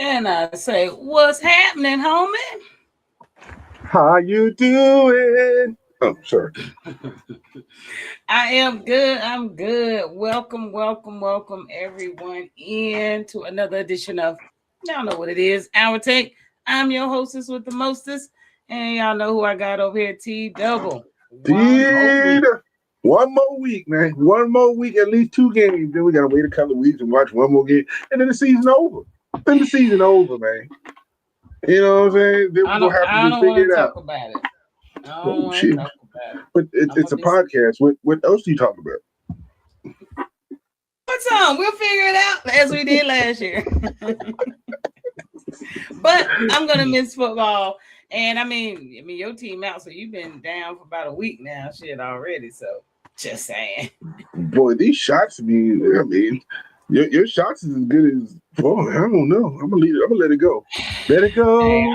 And I say, what's happening, homie? How you doing? Oh, sorry. I am good. I'm good. Welcome, everyone, in to another edition of, y'all know what it is, Our Take. I'm your hostess with the mostest, and y'all know who I got over here, T Double. Dude, one more week, man. One more week, at least 2 games. Then we gotta wait a couple of weeks and watch one more game, and then the season over. Then the season over, man. You know what I'm saying? Then we're gonna have to I just don't figure want it to out. talk about it. I don't Oh want to shit! talk about it. But it's a podcast. What else do you talk about? What's on? We'll figure it out as we did last year. But I'm gonna miss football, and I mean, your team out, so you've been down for about a week now, shit already. So just saying. Boy, these shots I mean, your shots is as good as. Boy, I don't know. I'm gonna let it go. Let it go. Hey,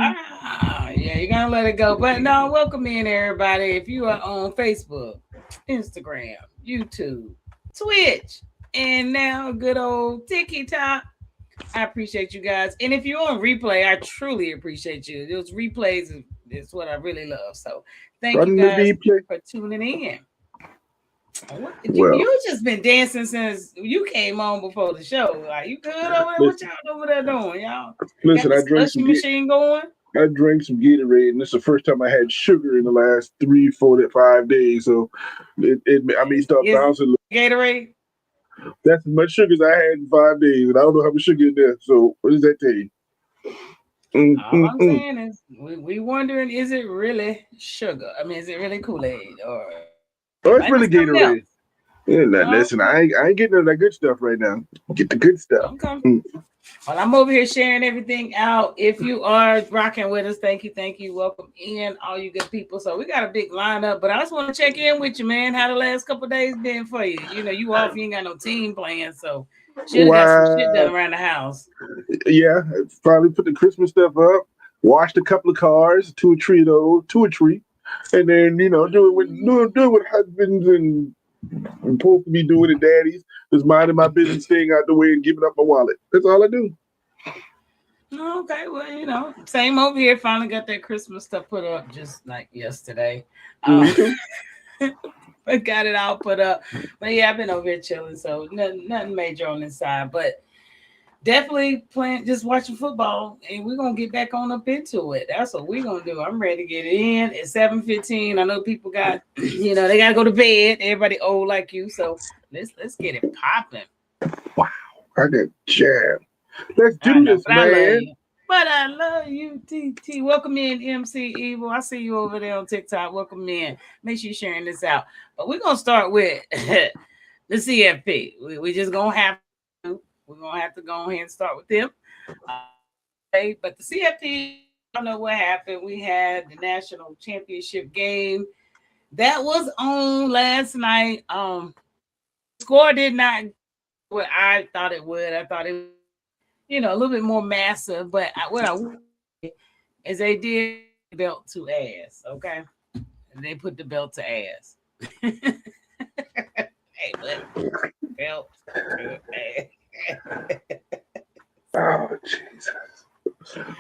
yeah, you're gonna let it go. But no, welcome in everybody. If you are on Facebook, Instagram, YouTube, Twitch, and now good old TikTok, I appreciate you guys. And if you're on replay, I truly appreciate you. Those replays is what I really love. So thank you guys for tuning in. Well, You just been dancing since you came on before the show. Like, you good over there? What y'all over there doing, y'all? Listen, got the slushy machine going. I drank some Gatorade, and this is the first time I had sugar in the last 3, 4, 5 days. So I may start bouncing. Gatorade. That's as much sugar as I had in 5 days, and I don't know how much sugar in there. So what does that tell you? All I'm saying is, we wondering, is it really sugar? I mean, is it really Kool-Aid or? Oh, it's really Gatorade. Yeah, listen, I ain't getting that good stuff right now. Get the good stuff. Okay. Well, I'm over here sharing everything out. If you are rocking with us, thank you. Welcome in, all you good people. So we got a big lineup, but I just want to check in with you, man. How the last couple of days been for you? You know, you off, you ain't got no team playing, so should have got some shit done around the house. Yeah, finally put the Christmas stuff up, washed a couple of cars, to a tree, and then doing what husbands and supposed to be doing at daddy's, just minding my business, staying out the way, and giving up my wallet. That's all I do. Okay, well, same over here. Finally got that Christmas stuff put up just like yesterday. I got it all put up. But yeah, I've been over here chilling, so nothing major on this side. But definitely just watching football, and we're gonna get back on up into it. That's what we're gonna do. I'm ready to get it in. It's 7:15. I know people got, they gotta go to bed. Everybody old like you, so let's get it popping. Wow, I got jam. Let's do this, man. But I love you, TT. Welcome in, MC Evil. I see you over there on TikTok. Welcome in. Make sure you're sharing this out. But we're gonna start with the CFP. We just gonna have to. We're gonna have to go ahead and start with them. But the CFP, I don't know what happened. We had the national championship game that was on last night. Score did not what I thought it would. I thought it was, a little bit more massive, but what I would is they did belt to ass, okay? And they put the belt to ass. Hey, but belt to ass. Oh, Jesus.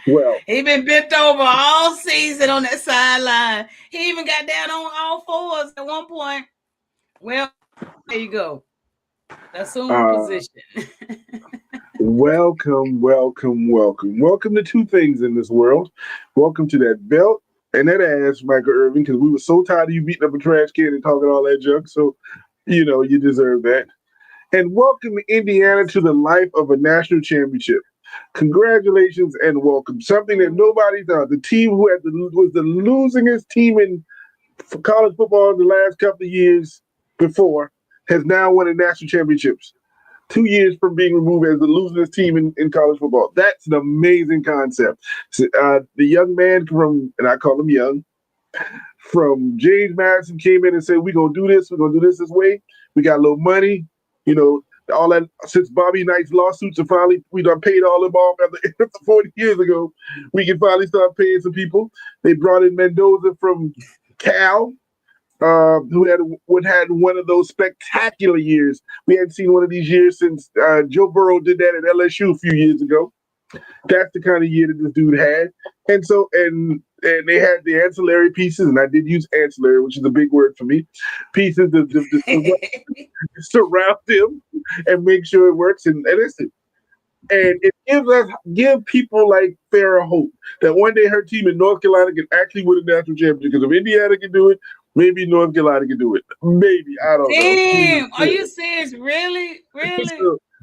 Well, he been bent over all season on that sideline. He even got down on all fours at one point. Well, there you go. Assume position. Welcome to two things in this world. Welcome to that belt and that ass, Michael Irvin, because we were so tired of you beating up a trash can and talking all that junk. So, you deserve that. And welcome Indiana to the life of a national championship. Congratulations and welcome. Something that nobody thought. The team who was the losingest team in college football in the last couple of years before has now won a national championships. 2 years from being removed as the losingest team in college football. That's an amazing concept. So, the young man and I call him young, from James Madison came in and said, we're going to do this way. We got a little money, all that since Bobby Knight's lawsuits are finally, we done paid all them off after 40 years ago. We can finally start paying some people. They brought in Mendoza from Cal, who had one of those spectacular years. We hadn't seen one of these years since Joe Burrow did that at LSU a few years ago. That's the kind of year that this dude had. And so, and they had the ancillary pieces, and I did use ancillary, which is a big word for me. Pieces to surround him and make sure it works. And listen, and it give people like Farrah hope that one day her team in North Carolina can actually win a national championship. Because if Indiana can do it, maybe North Carolina can do it. Maybe, I don't know. Damn, are you serious? Really?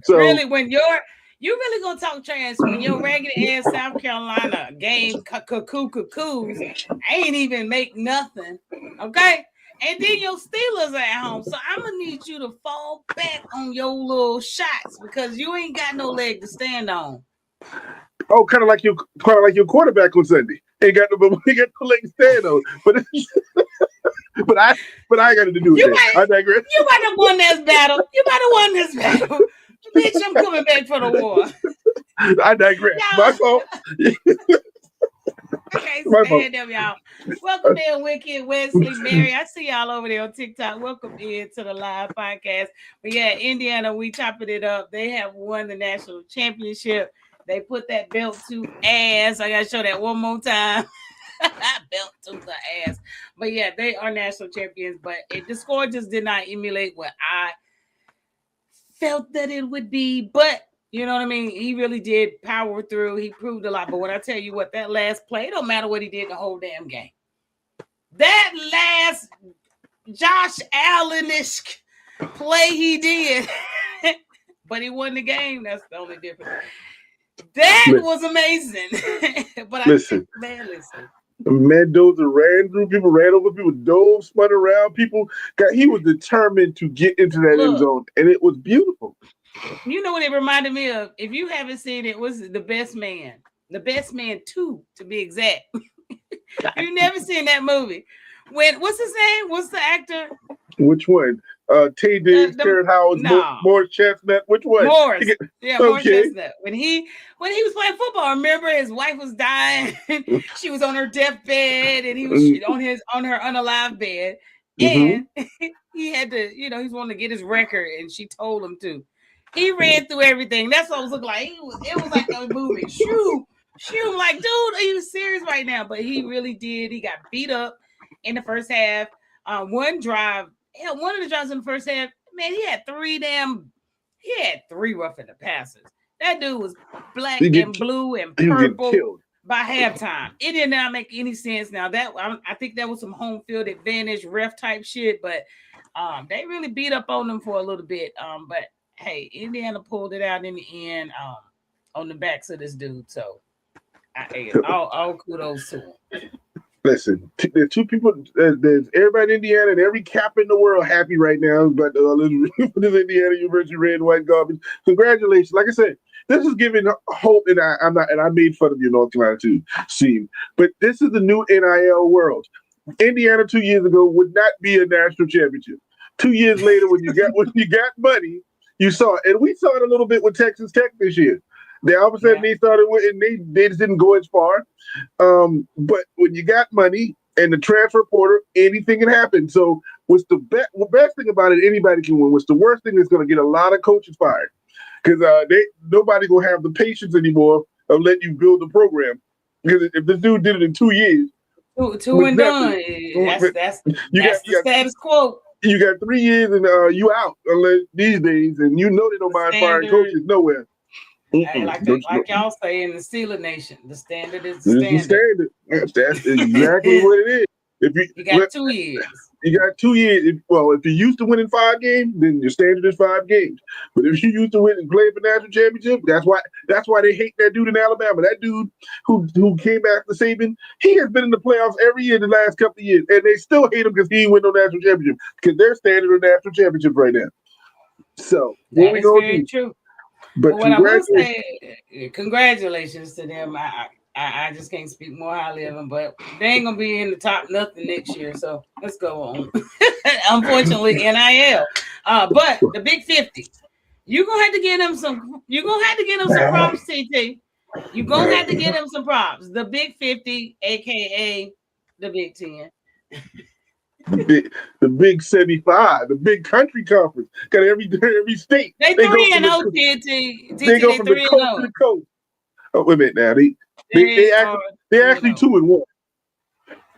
So really? When you really gonna talk trash when your raggedy ass South Carolina game cuckoos ain't even make nothing, okay? And then your Steelers are at home, so I'm gonna need you to fall back on your little shots because you ain't got no leg to stand on. Oh, kind of like your quarterback on Sunday. Ain't got no leg to stand on, but I got to do it. I digress. You might have won this battle. Bitch, I'm coming back for the war. I digress. My fault. Okay, stand up, y'all. Welcome in, Wicked, Wesley, Mary. I see y'all over there on TikTok. Welcome in to the live podcast. But yeah, Indiana, we chopping it up. They have won the national championship. They put that belt to ass. I gotta show that one more time. Belt to the ass. But yeah, they are national champions. But the score just did not emulate what I felt that it would be. But you know what I mean? He really did power through. He proved a lot. But when I tell you what, that last play, it don't matter what he did the whole damn game. That last Josh Allen-ish play he did. But he won the game. That's the only difference. That was amazing. But listen. Mendoza ran through people, ran over people, dove, spun around people. He was determined to get into that end zone, and it was beautiful. You know what it reminded me of? If you haven't seen it, was The Best Man. The Best Man 2, to be exact. You've never seen that movie. What's his name? What's the actor? Which one? Tay Diggs, Terrence Howard, Morris Chestnut. Which one? Morris. Yeah, Morris Chestnut. When he was playing football, remember his wife was dying. She was on her deathbed, and he was on her unalive bed. And he had to, he's wanting to get his record, and she told him to. He ran through everything. That's what it was looking like. It was like a movie. Shoo. I'm like, dude, are you serious right now? But he really did. He got beat up in the first half. One of the drives in the first half, man, he had three roughing the passes. That dude was black and blue and purple by halftime. It did not make any sense. Now that I think that was some home field advantage ref type shit, but they really beat up on them for a little bit. But hey, Indiana pulled it out in the end on the backs of this dude. So all kudos to him. Listen, there's two people. There's everybody in Indiana and every cap in the world happy right now about this Indiana University red and white garbage. Congratulations! Like I said, this is giving hope, and I made fun of you, North Carolina too, Steve. But this is the new NIL world. Indiana 2 years ago would not be a national championship. 2 years later, when you got money, you saw it, and we saw it a little bit with Texas Tech this year. They all of a sudden they started and they just didn't go as far. But when you got money and the transfer portal, anything can happen. So what's the best thing about it? Anybody can win. What's the worst thing is going to get a lot of coaches fired because nobody gonna have the patience anymore of letting you build the program. Because if this dude did it in 2 years, two and done. That's the status quo. You got 3 years and you out unless these days, and they don't mind firing coaches nowhere. Like y'all say in the Steeler Nation, the standard is the standard. That's exactly what it is. If you got 2 years. You got 2 years. If you're used to winning 5 games, then your standard is 5 games. But if you're used to winning, playing for national championship, that's why they hate that dude in Alabama. That dude who came after Saban, he has been in the playoffs every year the last couple of years, and they still hate him because he didn't win no national championship because they're standard of national championship right now. So that is very true. But what I will say, congratulations to them. I just can't speak more highly of them, but they ain't gonna be in the top nothing next year. So let's go on. Unfortunately, NIL. But the Big 50, you're gonna have to give them some. You're gonna have to give them some props, TT. You're gonna have to give them some props. The Big 50, aka the Big 10. The Big 75, the Big Country Conference. Got every state. They 3-0, TT. They go from the coast to the coast. Oh, wait a minute now. They actually 2-1.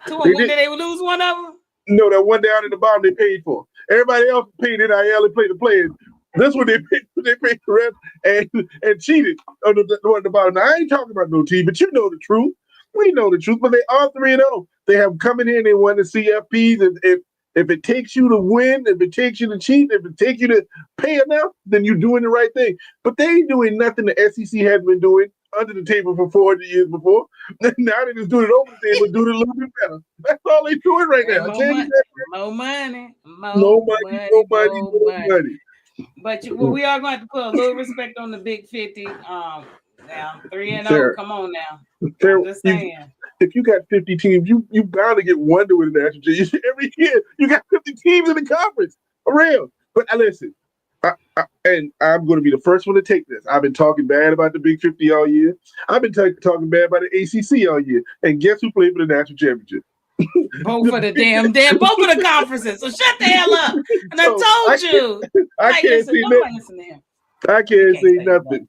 2-1. Did they lose one of them? No, that one down at the bottom they paid for. Everybody else paid NIL and played the players. This one they paid the rest and cheated on the one at the bottom. Now I ain't talking about no team, but you know the truth. We know the truth, but they are 3-0. They have coming in, they won the CFPs. If it takes you to win, if it takes you to cheat, if it takes you to pay enough, then you're doing the right thing. But they ain't doing nothing the SEC has been doing under the table for 400 years before. Now they just doing it over the table, doing it a little bit better. That's all they doing right now. More money. No money. But we are going to put a little respect on the Big 50. Now 3-0. Come on now. I'm just saying. If you got 50 teams, you bound to get one to win the national championship every year. You got 50 teams in the conference. For real. But listen, and I'm going to be the first one to take this. I've been talking bad about the Big 50 all year. I've been talking bad about the ACC all year. And guess who played for the national championship? Both of the both of the conferences. So shut the hell up. And I told you. I can't say nothing. I can't say nothing.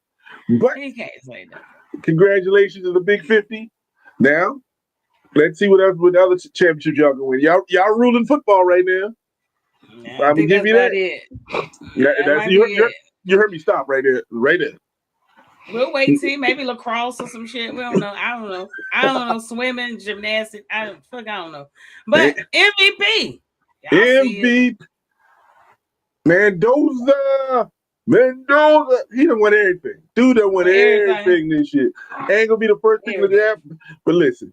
But he can't say nothing. Congratulations to the Big 50. Now, let's see what other championships y'all can win. Y'all ruling football right now. Yeah, I'm gonna give you that. You heard me stop right there. Right there. We'll wait and see. Maybe lacrosse or some shit. We don't know. I don't know. Swimming, gymnastics. I don't know. But MVP. MVP. Mendoza. He done won everything. Dude done won everything this year. Ain't gonna be the first thing to that. But listen,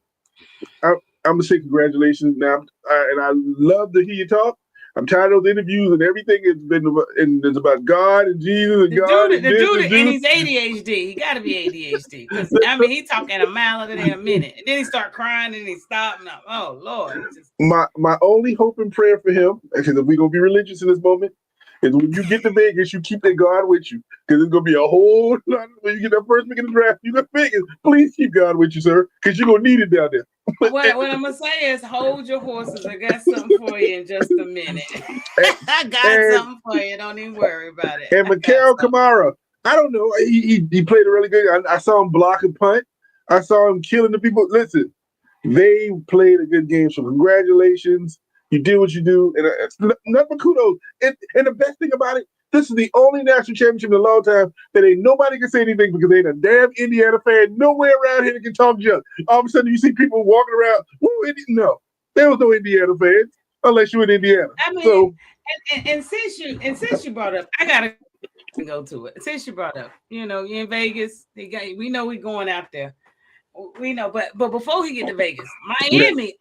I'm gonna say congratulations now. And I love to hear you talk. I'm tired of those interviews and everything. It's about God and Jesus and God. And he's ADHD. He got to be ADHD because he talking a mile in a minute, and then he start crying and he stop. Oh Lord! My only hope and prayer for him, because if we're gonna be religious in this moment, is when you get to Vegas, you keep that God with you, because it's gonna be a whole lot. When you get that first pick in the draft, you got Vegas. Please keep God with you, sir, because you're gonna need it down there. What I'm gonna say is, hold your horses. I got something for you in just a minute. I got something for you. Don't even worry about it. And Mikael Kamara, I don't know. He played a really good. I saw him block and punt. I saw him killing the people. Listen, they played a good game. So congratulations. You did what you do, and it's nothing but kudos. And the best thing about it, this is the only national championship in a long time that ain't nobody can say anything because ain't a damn Indiana fan nowhere around here that can talk junk. All of a sudden, you see people walking around. No, there was no Indiana fans unless you're in Indiana. And since you brought up, I gotta go to it. Since you brought up, you're in Vegas. We know we're going out there. We know, but before we get to Vegas, Miami,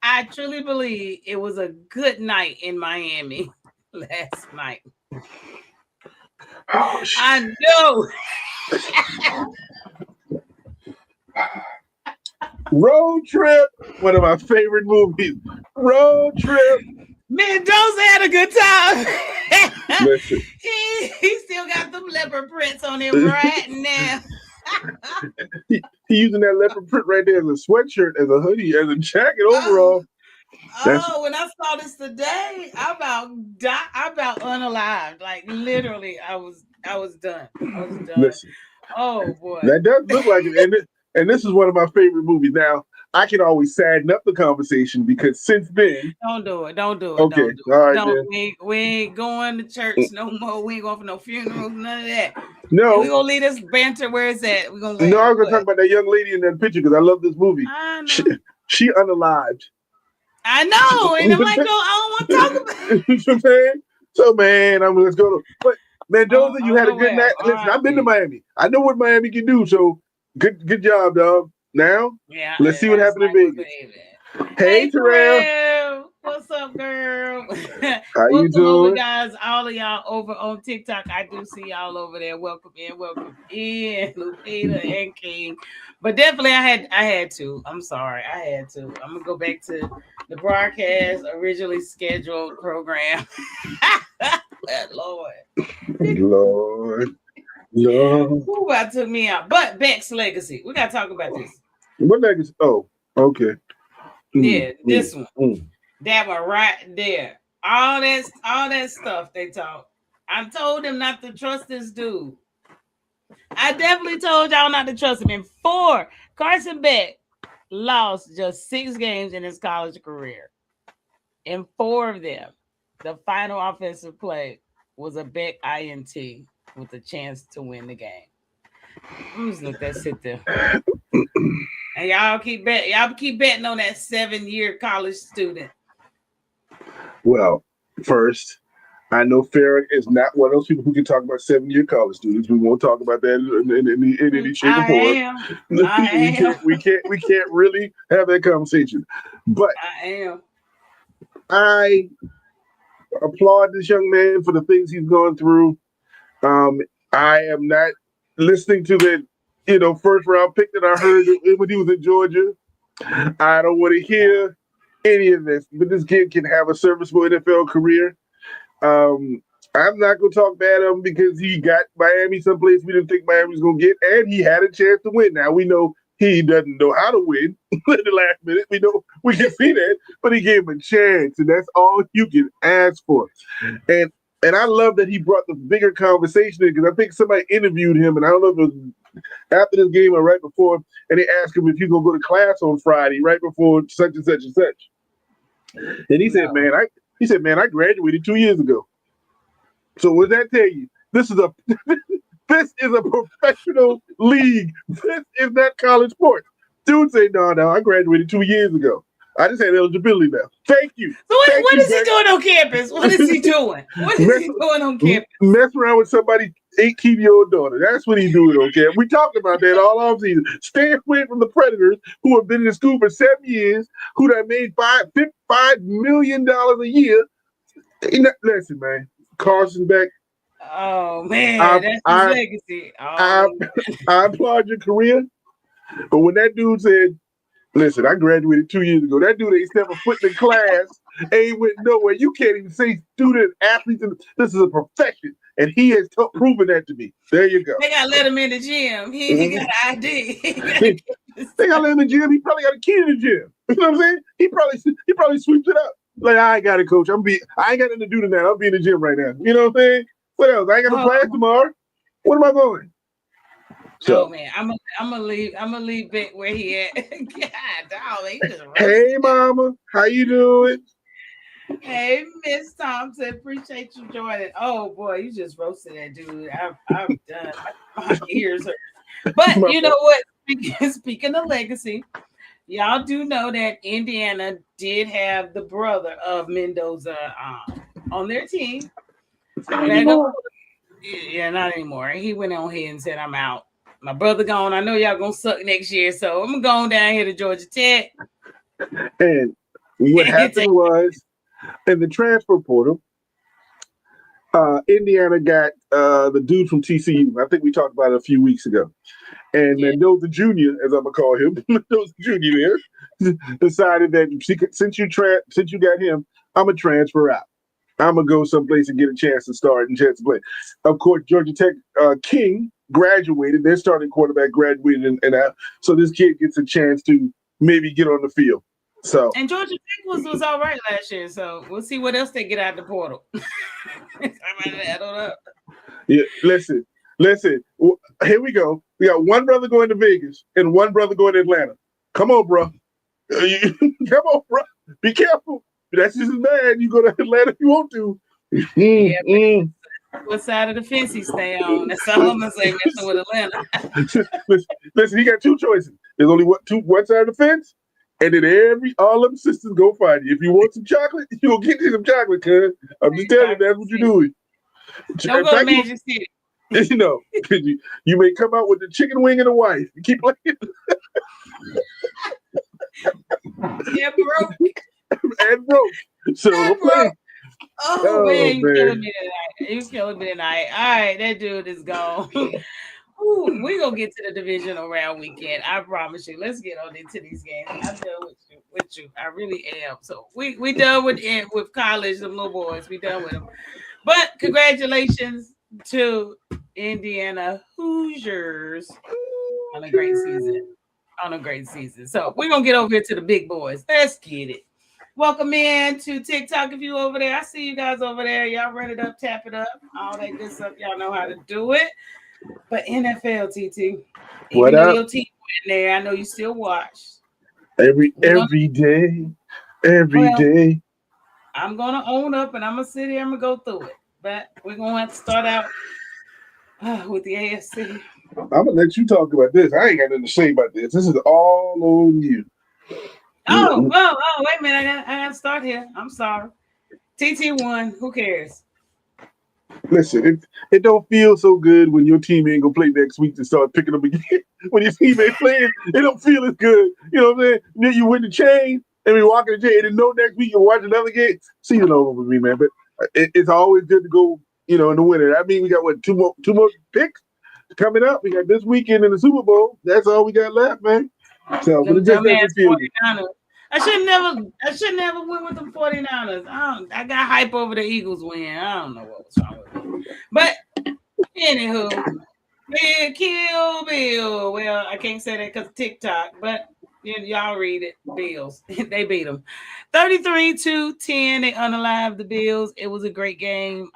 I truly believe it was a good night in Miami last night. Oh, I know. Road Trip, one of my favorite movies. Road Trip. Mendoza had a good time. Listen. He still got them leopard prints on him right now. he using that leopard print right there as a sweatshirt, as a hoodie, as a jacket overall. When I saw this today, I about unalived. Like literally, I was done. Listen, oh boy, that does look like it. And this is one of my favorite movies. Now I can always sadden up the conversation because since then, don't do it. Okay, all right. We ain't going to church no more. We ain't going for no funerals, none of that. No, we're gonna leave this banter where it's at. We're gonna. No, I was gonna talk about that young lady in that picture because I love this movie. I know. She unalived. I know, and I'm like, no, I don't want to talk about it. You know what I'm saying? So, man, let's go. But Mendoza, you had a good night. Listen, I've been to Miami. I know what Miami can do. So, good job, dog. Now, let's see what happened in Vegas. Hey, Terrell. What's up, girl? How you doing? Over, guys, all of y'all over on TikTok. I do see y'all over there. Welcome in, Lupita and King. But definitely, I had to. I'm sorry, I had to. I'm gonna go back to the broadcast originally scheduled program. Lord. Who about took me out? But Beck's legacy. We gotta talk about this. What legacy? Oh, okay. Yeah, this one. That one right there. All that stuff they talk. I told them not to trust this dude. I definitely told y'all not to trust him. In 4, Carson Beck lost just 6 games in his college career. In 4 of them, the final offensive play was a Beck INT with a chance to win the game. I'm just let that sit there. And y'all keep betting on that 7-year college student. Well, first, I know Farrah is not one of those people who can talk about 7-year college students. We won't talk about that in any shape or form. We can't really have that conversation. But I am. I applaud this young man for the things he's gone through. I am not listening to the first round pick that I heard when he was in Georgia. I don't want to hear any of this. But this kid can have a serviceable NFL career. I'm not going to talk bad of him because he got Miami someplace we didn't think Miami was going to get, and he had a chance to win. Now, we know he doesn't know how to win in the last minute. We know we can see that, but he gave him a chance, and that's all you can ask for. And I love that he brought the bigger conversation in because I think somebody interviewed him, and I don't know if it was after this game or right before, and they asked him if he's going to go to class on Friday, right before such and such and such. And he said, man, I graduated 2 years ago. So what does that tell you? This is a professional league. This is not college sports. Dude say, no, I graduated 2 years ago. I just had eligibility now. Thank you. So what is he doing on campus? What is he doing? What is he doing on campus? Mess around with somebody's 18-year-old daughter. That's what he's doing on campus. We talked about that all offseason. Stay away from the predators who have been in school for 7 years, who have made $5 million a year. Listen, man. Carson Beck. Oh man, that's his legacy. I applaud your career, but when that dude said, "Listen, I graduated 2 years ago," that dude ain't stepped a foot in the class, ain't went nowhere. You can't even say student athletes. This is a profession, and he has proven that to me. There you go. They gotta let him in the gym. He got an ID. They gotta let him in the gym. He probably got a key in the gym. You know what I'm saying? He probably sweeps it up. Like, I got it, coach. I ain't got nothing to do tonight. I'll be in the gym right now. You know what I'm saying? What else? I ain't got no class tomorrow. What am I going? So, man, I'm gonna leave Beck where he at. God, dog, he just hey, mama, how you doing? Hey, Miss Thompson, appreciate you joining. Oh boy, you just roasted that dude. I'm done. My ears hurt. But you know what? Speaking of legacy, y'all do know that Indiana did have the brother of Mendoza on their team. Yeah, not anymore. He went on here and said, I'm out. My brother gone. I know y'all gonna suck next year, so I'm going down here to Georgia Tech. And what happened was, in the transfer portal, Indiana got the dude from TCU. I think we talked about it a few weeks ago. And Mendoza Jr., as I'm gonna call him, Mendoza Jr. there, decided that since you got him, I'm gonna transfer out. I'm gonna go someplace and get a chance to start and chance to play. Of course, Georgia Tech King graduated. Their starting quarterback graduated, and so this kid gets a chance to maybe get on the field. So and Georgia Tech was all right last year. So we'll see what else they get out of the portal. I don't know. Yeah, listen. Here we go. We got one brother going to Vegas and one brother going to Atlanta. Come on, bro. Come on, bro. Be careful. That's just as bad. You go to Atlanta if you want to. What side of the fence he stay on? That's all I'm gonna say. Messing with Atlanta. Listen, he got two choices. There's only one side of the fence, and then all them sisters go find you. If you want some chocolate, you gonna get you some chocolate, cuz. I'm just telling you, that's what you're doing. Don't go to Magic City. You know, you may come out with the chicken wing and a wife. You keep playing. Yeah, broke. And broke. So don't play. Oh man, you killing me tonight. You killing me tonight. All right, that dude is gone. Ooh, we're gonna get to the divisional round weekend. I promise you. Let's get on into these games. I'm done with you. I really am. So we done with college, them little boys. We done with them. But congratulations to Indiana Hoosiers on a great season. So we're gonna get over here to the big boys. Let's get it. Welcome in to TikTok. If you over there, I see you guys over there. Y'all run it up, tap it up, all that good stuff. Y'all know how to do it. But NFL, TT, What even though up? your team went there, I know you still watch. Every We're gonna every day, every well, day. I'm gonna own up and I'm gonna sit here and I'm gonna go through it. But we're gonna have to start out with the AFC. I'm gonna let you talk about this. I ain't got nothing to say about this. This is all on you. Oh, wait a minute. I got to start here. I'm sorry. TT won. Who cares? Listen, it don't feel so good when your team ain't gonna play next week to start picking up again. When your team ain't playing, it don't feel as good. You know what I'm saying? Then you win the chain and we walk in the chain and then know next week you'll watch another game. Season over with me, man. But it's always good to go, in the winter. I mean, we got what two more picks coming up. We got this weekend in the Super Bowl. That's all we got left, man. So, but Them it just dumbass doesn't feel good. 49ers. I should never win with them 49ers. I got hype over the Eagles win. I don't know what was wrong with me. But anywho, Kill Bill. Well, I can't say that because TikTok, but y'all read it. Bills. They beat them. 33-10. They unalived the Bills. It was a great game.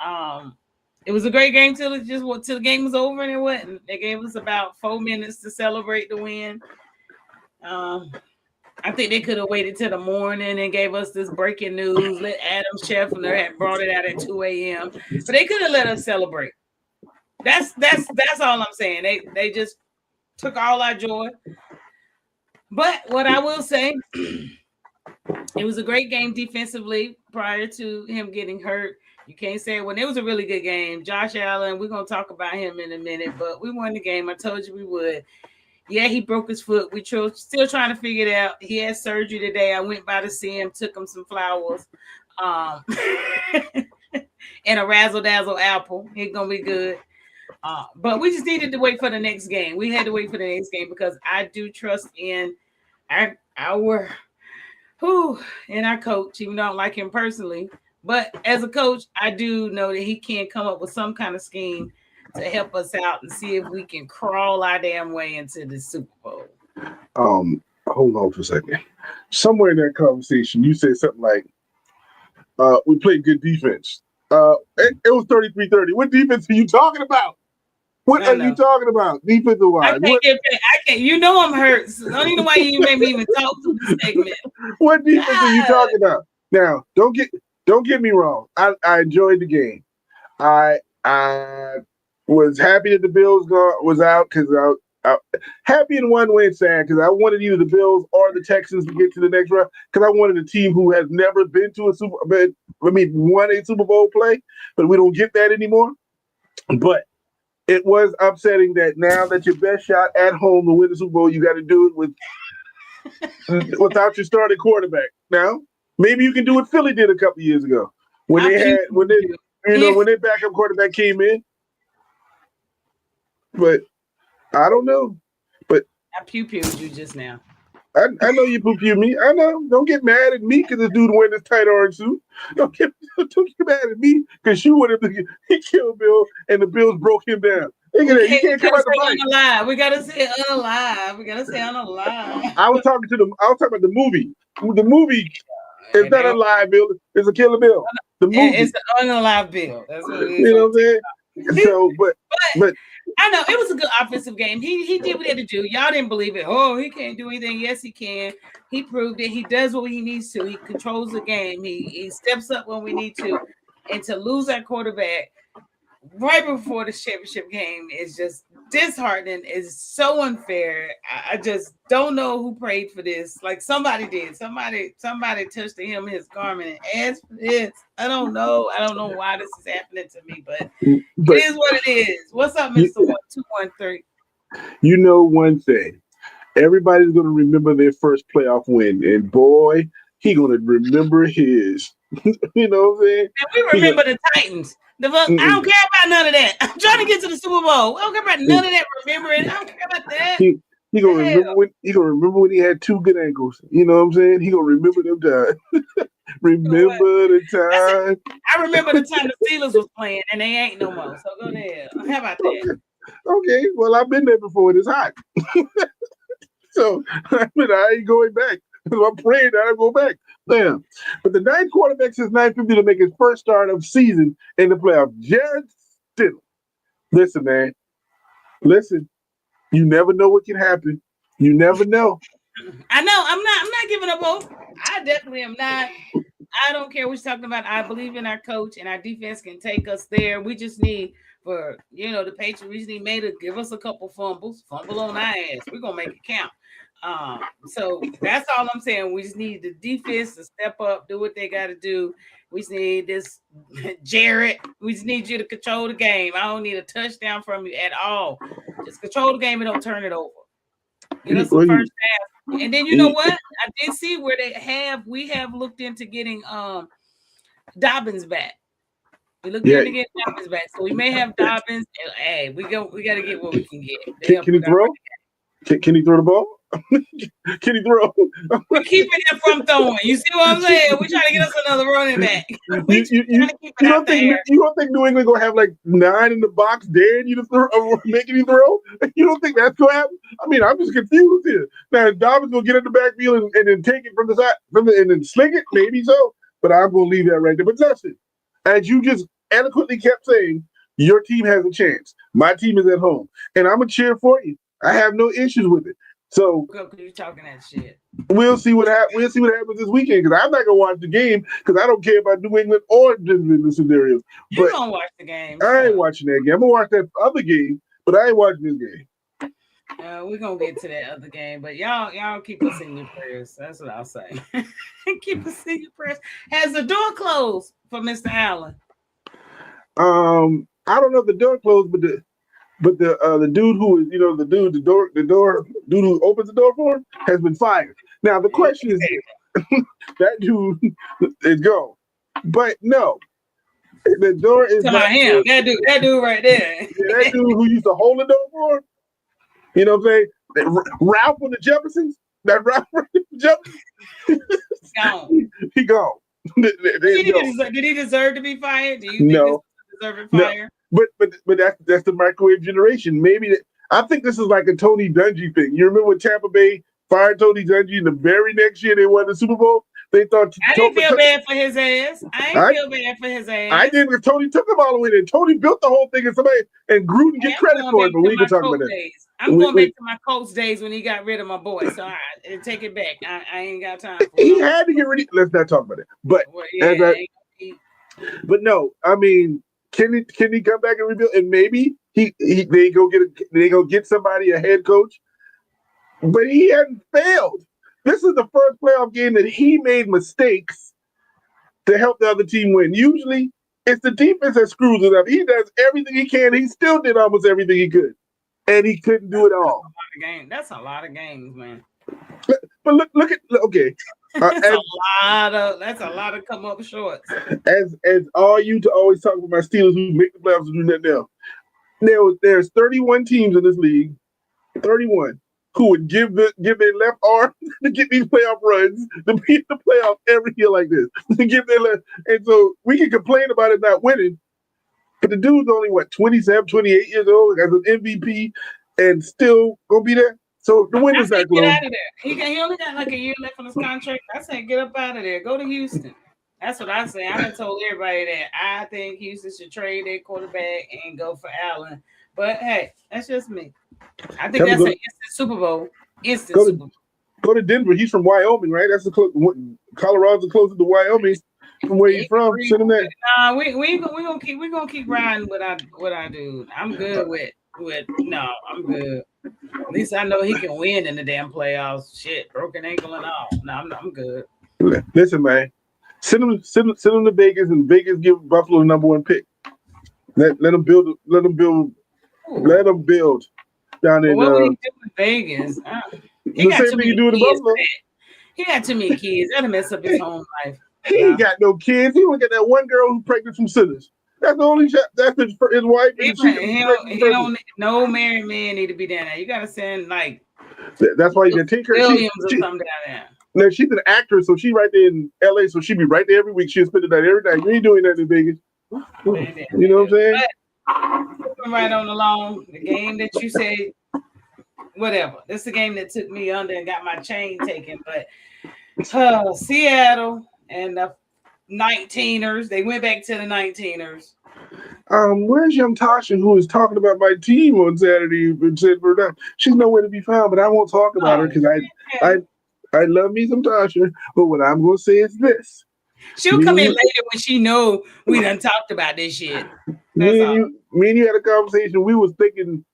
It was a great game till the game was over and it wasn't. They gave us about 4 minutes to celebrate the win. I think they could have waited till the morning and gave us this breaking news. Let Adam Scheffler had brought it out at 2 a.m. But they could have let us celebrate. That's all I'm saying. They just took all our joy. But what I will say, it was a great game defensively prior to him getting hurt. You can't say when it was a really good game. Josh Allen, we're gonna talk about him in a minute, but we won the game. I told you we would. Yeah, he broke his foot. We still trying to figure it out. He had surgery today. I went by to see him, took him some flowers, and a razzle dazzle apple. He's gonna be good. But we just needed to wait for the next game. We had to wait for the next game because I do trust in our and our coach, even though I don't like him personally. But as a coach, I do know that he can come up with some kind of scheme to help us out and see if we can crawl our damn way into the Super Bowl. Hold on for a second. Somewhere in that conversation, you said something like, we played good defense. It was 33-30. What defense are you talking about? What are you talking about? Defensive wise. I can't. You know I'm hurt. So I don't even know why you made me even talk to this segment. What defense are you talking about? Now, don't get me wrong. I enjoyed the game. I was happy that the Bills was out because I happy in one way and sad because I wanted either the Bills or the Texans to get to the next round because I wanted a team who has never been to won a Super Bowl play, but we don't get that anymore. But it was upsetting that now that your best shot at home to win the Super Bowl, you got to do it without your starting quarterback. Now, maybe you can do what Philly did a couple years ago when their backup quarterback came in. But I don't know. But I pew-pewed you just now. I know you poo-pew me. I know. Don't get mad at me because this dude wearing this tight orange suit. Don't get mad at me because you wanted to kill Bill and the Bills broke him down. You can't come out the mic. Unalive. We gotta say unalive. We gotta say unalive. I was talking about the movie. The movie is not a live Bill. It's a killer Bill. The movie. It's an unalive Bill. That's what it is. You know what I'm saying? So, but I know it was a good offensive game. He did what he had to do. Y'all didn't believe it. Oh, he can't do anything. Yes, he can. He proved it. He does what he needs to. He controls the game. He steps up when we need to. And to lose our quarterback right before the championship game is just disheartening. It's so unfair. I just don't know who prayed for this. Like somebody did. Somebody touched him in his garment and asked for this. I don't know. I don't know why this is happening to me, but it is what it is. What's up, Mr. 1213? You know one thing. Everybody's going to remember their first playoff win, and boy, he going to remember his. You know what I'm saying? And we remember the Titans. I don't care about none of that. I'm trying to get to the Super Bowl. I don't care about none of that. Remember it. I don't care about that. He gonna remember when he had two good ankles. You know what I'm saying? He gonna remember them times. Remember the time. I remember the time the Steelers was playing, and they ain't no more. So go there. How about that? Okay. Well, I've been there before. It's hot. So I ain't going back. I'm praying that I go back. Damn. But the ninth quarterback since 950 to make his first start of season in the playoffs, Jared Stidham. Listen, man. Listen, you never know what can happen. You never know. I know. I'm not giving up hope. I definitely am not. I don't care what you're talking about. I believe in our coach, and our defense can take us there. We just need for the Patriots. We just need May to give us a couple fumble on our ass. We're gonna make it count. So that's all I'm saying. We just need the defense to step up, do what they got to do. We just need this Jarrett. We just need you to control the game. I don't need a touchdown from you at all. Just control the game and don't turn it over. Get us the first half. And then you know what? I did see where we have looked into getting Dobbins back. We looked into getting Dobbins back. So we may have Dobbins. And, hey, we got to get what we can get. Can he throw? Can he throw the ball? Can he throw? We're keeping him from throwing. You see what I'm saying? We're trying to get us another running back. You don't think New England gonna have like 9 in the box daring you to throw, making you throw? You don't think that's gonna happen? I mean, I'm just confused here. Now, Dobbins gonna get in the backfield and then take it from the side, and then sling it, maybe so. But I'm gonna leave that right there. But listen, as you just eloquently kept saying, your team has a chance. My team is at home, and I'm gonna cheer for you. I have no issues with it. So you're talking that shit. We'll see what happens. We'll see what happens this weekend because I'm not gonna watch the game because I don't care about New England or Denver in the scenario. You're gonna watch the game. I ain't watching that game. I'm gonna watch that other game, but I ain't watching this game. We're gonna get to that other game, but y'all keep us in your prayers. That's what I'll say. Keep us in your prayers. Has the door closed for Mr. Allen? I don't know if the door closed, but the dude who is the dude who opens the door for him has been fired. Now the question is, that dude is gone, but no, the door is about him. That dude right there. That dude who used to hold the door for him. You know what I'm saying? Ralph from the Jeffersons. That Ralph from the Jeffersons. Gone. He gone. Did he deserve to be fired? Do you think he deserved fire? No. But that's the microwave generation. Maybe I think this is like a Tony Dungy thing. You remember when Tampa Bay fired Tony Dungy, and the very next year they won the Super Bowl? They thought I didn't feel bad for his ass. I did because Tony took him all the way there. Tony built the whole thing, and Gruden get credit for it. But we can talk about that. I'm going back to my Colts days when he got rid of my boy. So I take it back. I ain't got time for it. He had to get rid of. Let's not talk about it. But but no, I mean, can he come back and rebuild? And maybe they go get somebody, a head coach. But he hadn't failed. This is the first playoff game that he made mistakes to help the other team win. Usually, it's the defense that screws it up. He does everything he can. He still did almost everything he could, and he couldn't do it all. That's a lot of games, man. But look at okay. That's a lot of come up shorts. As all you to always talk about my Steelers who make the playoffs and do that now. There's 31 teams in this league, 31. Who would give their left arm to get these playoff runs to beat the playoff every year like this? To give their left, and so we can complain about it not winning, but the dude's only 27, 28 years old as an MVP and still gonna be there. So the winner's not close. Get out of there. He only got like a year left on his contract. I said get up out of there. Go to Houston. That's what I say. I done told everybody that I think Houston should trade their quarterback and go for Allen. But hey, that's just me. I think that's an instant Super Bowl. Super Bowl. Go to Denver. He's from Wyoming, right? That's Colorado's the closest to Wyoming from where he's from. Send him there. Nah, we gonna keep riding with our dude. I'm good with I'm good. At least I know he can win in the damn playoffs. Shit, broken ankle and all. No, I'm good. Listen, man. Send him to Vegas, and Vegas give Buffalo the #1 pick. Let them build. Let them build down in. What would he do in Vegas? He got too many kids. He got too many kids. That'll mess up his home life. He ain't got no kids. He only got that one girl who's pregnant from Sinners. That's the only. That's his wife. He don't. No married man need to be down there. You gotta send like. That's why you can take her. Williams or something down there. No, she's an actress, so she right there in LA. So she be right there every week. She'll spend the night every night. You ain't doing that in Vegas. You know what I'm saying? Right on the lawn, the game that you said, whatever. This is the game that took me under and got my chain taken. But Seattle and the 19ers, they went back to the 19ers. Where's young Tasha who was talking about my team on Saturday and said she's nowhere to be found, but I won't talk about her because I love me some Tasha. But what I'm gonna say is this. She'll come in later when she know we done talked about this shit. Me and you had a conversation. We was thinking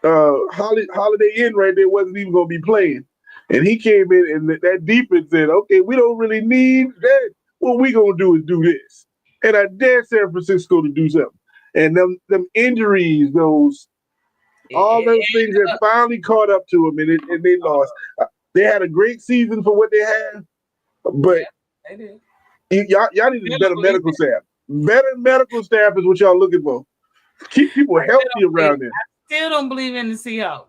Holiday Inn right there wasn't even gonna be playing. And he came in and that defense said, okay, we don't really need that. What we gonna do is do this. And I dare San Francisco to do something. And them injuries, all those things that finally caught up to them, and they lost. They had a great season for what they had, but they did. Y'all need a better medical staff. Better medical staff is what y'all looking for. Keep people healthy around there. I still don't believe in the Seahawks.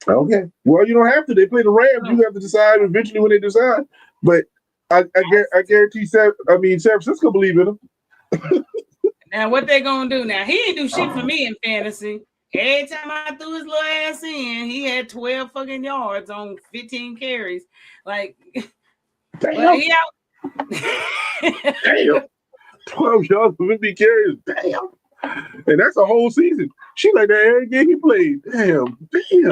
Okay. Well, you don't have to. They play the Rams. You have to decide eventually when they decide. But I guarantee San Francisco believe in them. Now what they gonna do? Now he ain't do shit for me in fantasy. Every time I threw his little ass in, he had 12 fucking yards on 15 carries. Like, damn. He out. Damn. 12 yards for 50 carries. Damn. And that's a whole season. She like that every game he played. Damn.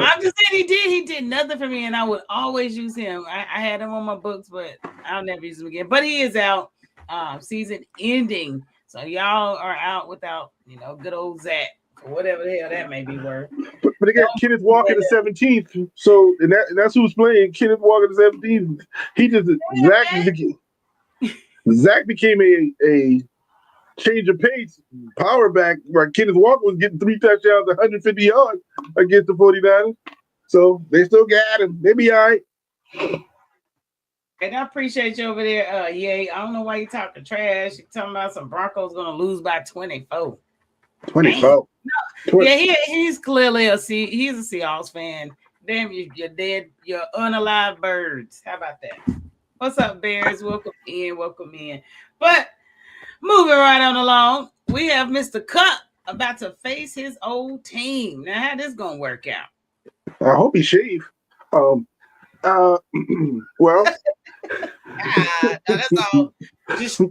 I'm just saying he did nothing for me, and I would always use him. I had him on my books, but I'll never use him again. But he is out, season ending. So y'all are out without, good old Zach, or whatever the hell that may be worth. But they got Kenneth Walker the 17th. So and that's who's playing. Kenneth Walker the 17th. He just Zach became a change of pace power back where Kenneth Walker was getting 3 touchdowns, 150 yards against the 49ers. So they still got him. They be all right. And I appreciate you over there. I don't know why you talking trash. You're talking about some Broncos going to lose by 24. 24. Yeah, he's clearly he's a Seahawks fan. Damn, you're dead. You're unalive birds. How about that? What's up, Bears? Welcome in. But moving right on along, we have Mr. Cup about to face his old team. Now, how this gonna work out? I hope he shave. Well, that's all. Just I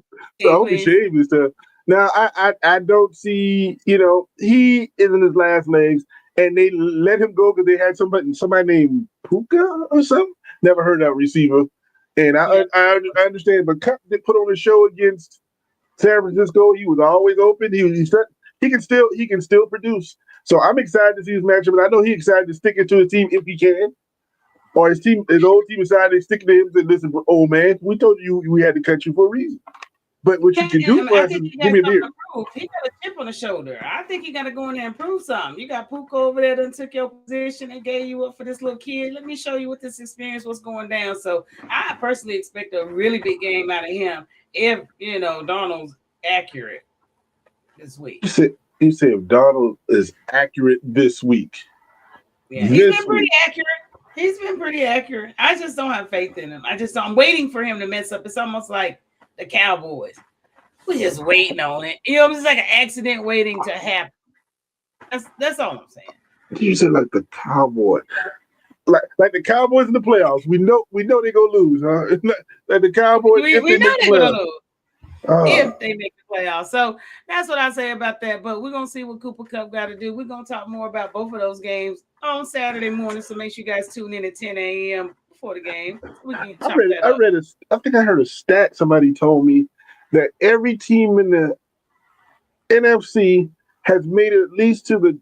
hope he shave and stuff. Now, I don't see, he is in his last legs, and they let him go because they had somebody named Puka or something. Never heard that receiver, and I understand. But Cup did put on a show against San Francisco. He was always open. He can still produce. So I'm excited to see his matchup, and I know he's excited to stick it to his team if he can. Or his old team decided to stick to him and said, listen, old man, we told you we had to cut you for a reason. But what you can do for us is give me a beer. He got a chip on the shoulder. I think you got to go in there and prove something. You got Puka over there that took your position and gave you up for this little kid. Let me show you what this experience was going down. So I personally expect a really big game out of him if, Donald's accurate this week. You say if Donald is accurate this week. Yeah, he's been pretty accurate. He's been pretty accurate. I just don't have faith in him. I'm waiting for him to mess up. It's almost like the Cowboys. We're just waiting on it. It's like an accident waiting to happen. That's all I'm saying. You said like the Cowboys. Like the Cowboys in the playoffs. We know they're gonna lose, huh? Like the Cowboys. We know they're gonna lose. If they make the playoffs. So that's what I say about that. But we're going to see what Cooper Kupp got to do. We're going to talk more about both of those games on Saturday morning. So make sure you guys tune in at 10 a.m. before the game. I think I heard a stat somebody told me that every team in the NFC has made it at least to the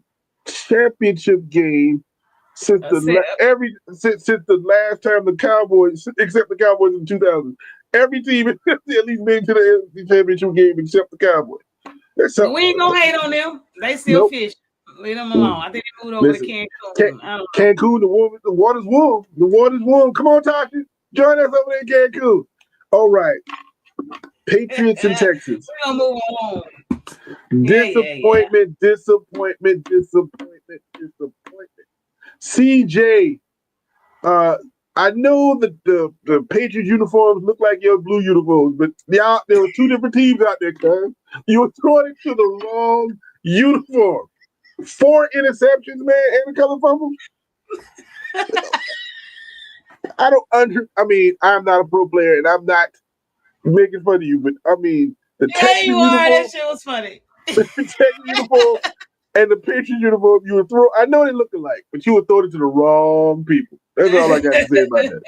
championship game since the last time the Cowboys, except the Cowboys in 2000. Every team at least made it to the NFC championship game except the Cowboys. We ain't gonna hate on them. They still fish. Leave them alone. I think they moved over to Cancun. Cancun, the water's warm. The water's warm. Come on, Tasha. Join us over there in Cancun. All right. Patriots and Texans. We're gonna move on. Disappointment. CJ, I know that the Patriots uniforms look like your blue uniforms, but there were 2 different teams out there, cuz. You were throwing it to the wrong uniform. 4 interceptions, man, and a couple fumbles. I'm not a pro player, and I'm not making fun of you, but the the Yeah, Texas you are. uniform, That shit was funny. the Texas uniform, and the Patriots uniform, you would throw. I know they look alike, but you would throw it to the wrong people. That's all I got to say about that.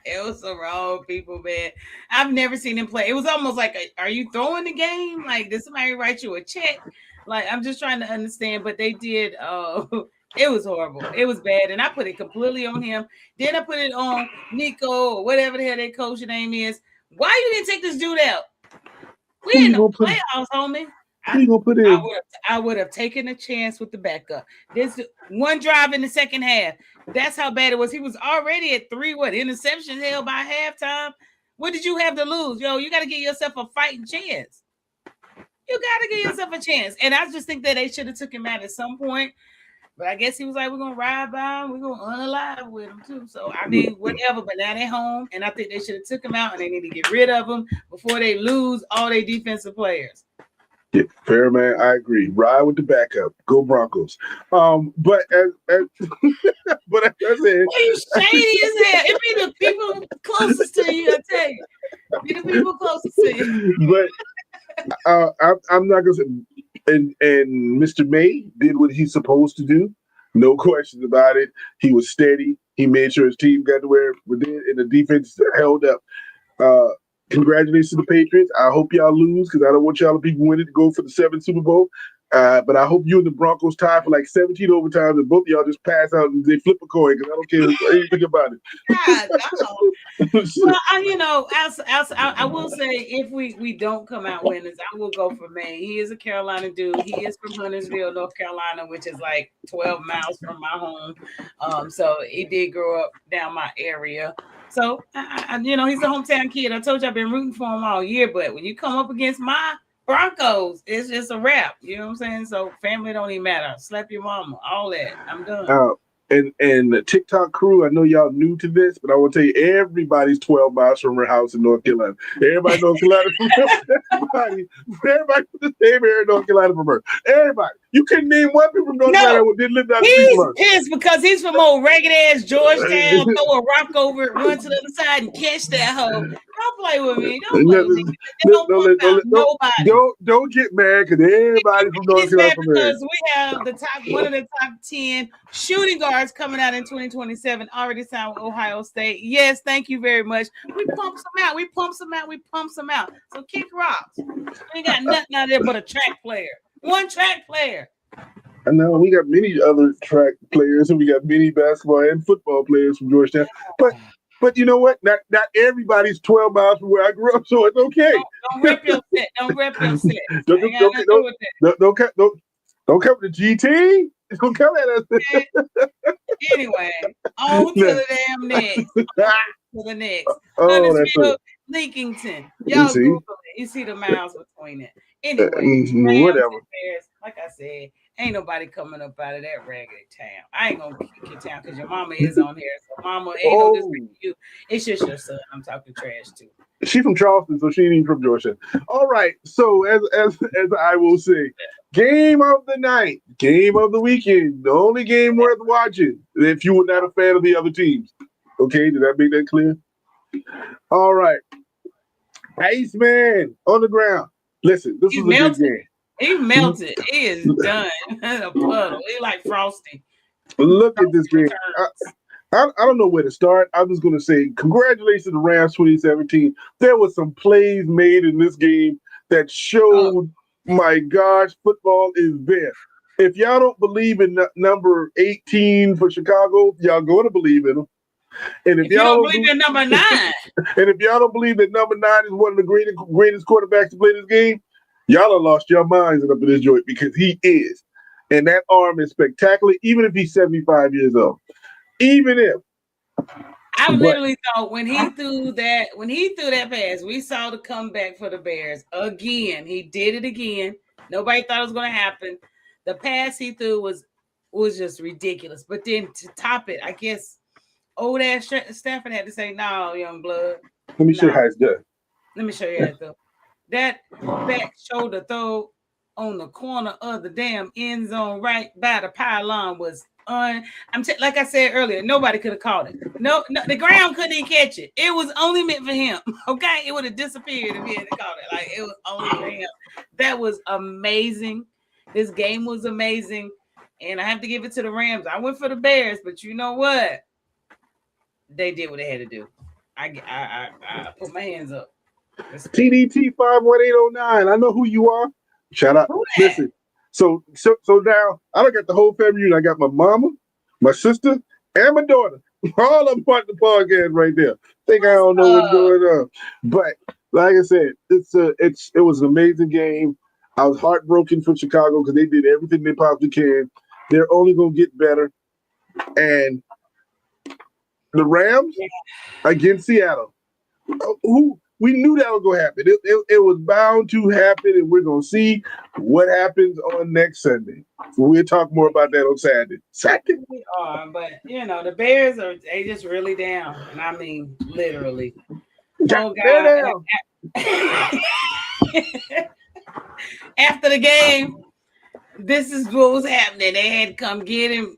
It was the wrong people, man. I've never seen him play. It was almost like, are you throwing the game? Like, did somebody write you a check? Like, I'm just trying to understand. But they did. It was horrible. It was bad, and I put it completely on him. Then I put it on Nico or whatever the hell that coach name is. Why you didn't take this dude out? We Who in you the gonna put? playoffs, homie. Who you gonna put in? I would have taken a chance with the backup. This one drive in the second half. That's how bad it was. He was already at 3 interceptions held by halftime. What did you have to lose? Yo, you got to give yourself a fighting chance. You got to give yourself a chance. And I just think that they should have took him out at some point. But I guess he was like, we're gonna ride by him, we're gonna unalive with him too. So I mean, whatever. But now they're home, and I think they should have took him out, and they need to get rid of him before they lose all their defensive players. Yeah, fair man, I agree. Ride with the backup. Go Broncos. But as but as I said, well, you shady as hell. It be the people closest to you, I tell you. It be the people closest to you. But I'm not gonna say. And Mr. May did what he's supposed to do. No questions about it. He was steady. He made sure his team got to where it did, and the defense held up. Congratulations to the Patriots. I hope y'all lose because I don't want y'all to be winning to go for the 7th Super Bowl. But I hope you and the Broncos tie for like 17 overtimes and both of y'all just pass out and they flip a coin because I don't care anything about it. God, well, I will say if we don't come out winners, I will go for May. He is a Carolina dude. He is from Huntersville, North Carolina, which is like 12 miles from my home. So he did grow up down my area. So, he's a hometown kid. I told you I've been rooting for him all year, but when you come up against my Broncos, it's just a wrap. You know what I'm saying? So family don't even matter. Slap your mama, all that. I'm done. And the TikTok crew, I know y'all new to this, but I will tell you, everybody's 12 miles from her house in North Carolina. Everybody in North Carolina from everybody from the same area in North Carolina from her. Everybody. You couldn't name one people from North Carolina who didn't live down the street from her. He's pissed because he's from old ragged ass Georgetown. Throw a rock over it, run to the other side, and catch that hoe. Don't play with me. Don't play with me. Don't get mad because everybody from North Carolina from because we have one of the top 10 shooting guards coming out in 2027 already signed with Ohio State. Yes, thank you very much. We pump some out. So kick rocks. We ain't got nothing out there but a track player. One track player. I know we got many other track players and we got many basketball and football players from Georgetown. But you know what? Not everybody's 12 miles from where I grew up, so it's okay. Don't rep your set. Don't rep your set. Don't come to GT. Don't come at us. Anyway, on to the damn next. To the next. Huntersville, Lincolnton. Y'all Google it. You see the miles between it. Anyway, whatever. Bears, like I said, ain't nobody coming up out of that raggedy town. I ain't gonna kick your town because your mama is on here. So mama ain't no disrespect to you. It's just your son. I'm talking trash too. She from Charleston, so she ain't even from Georgia. All right. So as I will say, game of the night, game of the weekend, the only game worth watching if you were not a fan of the other teams. Okay, did I make that clear? All right. Iceman on the ground. Listen, this is a good game. He melted. He is done. A puddle. He like Frosty. Look at this game. I don't know where to start. I'm just going to say congratulations to Rams 2017. There were some plays made in this game that showed, my gosh, football is there. If y'all don't believe in number 18 for Chicago, y'all going to believe in them. And if y'all don't believe in number 9, and if y'all don't believe that number 9 is one of the greatest quarterbacks to play this game, y'all have lost your minds up in this joint because he is. And that arm is spectacular, even if he's 75 years old. Even if. I literally thought when he threw that pass, we saw the comeback for the Bears again. He did it again. Nobody thought it was going to happen. The pass he threw was just ridiculous. But then to top it, I guess old ass Stafford had to say, "No, young blood." Let me show you how it's done. Let me show you how it's done. That back shoulder throw on the corner of the damn end zone right by the pylon was Like I said earlier, nobody could have caught it. No, the ground couldn't even catch it. It was only meant for him. Okay, it would have disappeared if he had caught it. Like it was only for him. That was amazing. This game was amazing, and I have to give it to the Rams. I went for the Bears, but you know what? They did what they had to do. I put my hands up. TDT 51809. I know who you are. Shout out. Listen. So now I don't got the whole family unit. I got my mama, my sister, and my daughter. All of them part of the podcast right there. Think I don't know what's going on. But like I said, it was an amazing game. I was heartbroken for Chicago because they did everything they possibly can. They're only gonna get better. And the Rams against Seattle. Who we knew that was going to happen. It was bound to happen, and we're going to see what happens on next Sunday. We'll talk more about that on Saturday. We are, but the Bears they just really down, and I mean literally. Oh God! After the game, this is what was happening. They had to come get him.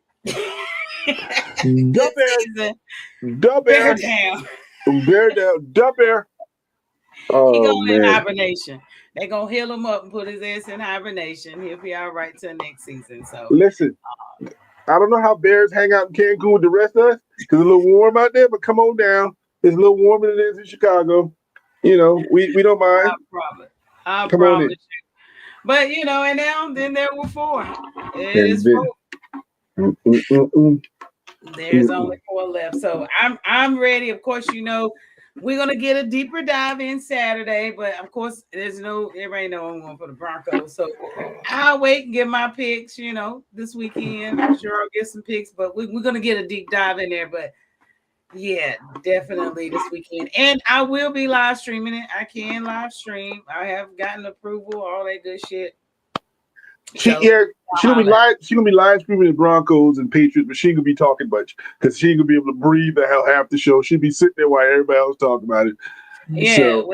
Bear down. Bear down. Bear. Oh, he going in hibernation. They gonna heal him up and put his ass in hibernation. He'll be all right till next season. So listen, I don't know how Bears hang out in Cancun with the rest of us because it's a little warm out there. But come on down. It's a little warmer than it is in Chicago. We don't mind. I promise you. But and now then there were 4. It is 4. There's only 4 left. So I'm ready. Of course, we're gonna get a deeper dive in Saturday, but of course, everybody know I'm going for the Broncos. So I'll wait and get my picks, this weekend. I'm sure I'll get some picks, but we're gonna get a deep dive in there. But yeah, definitely this weekend. And I will be live streaming it. I can live stream. I have gotten approval, all that good shit. She'll be live streaming the Broncos and Patriots, but she ain't gonna be talking much because she ain't gonna be able to breathe the hell half the show. She'll be sitting there while everybody else talking about it. Yeah, so,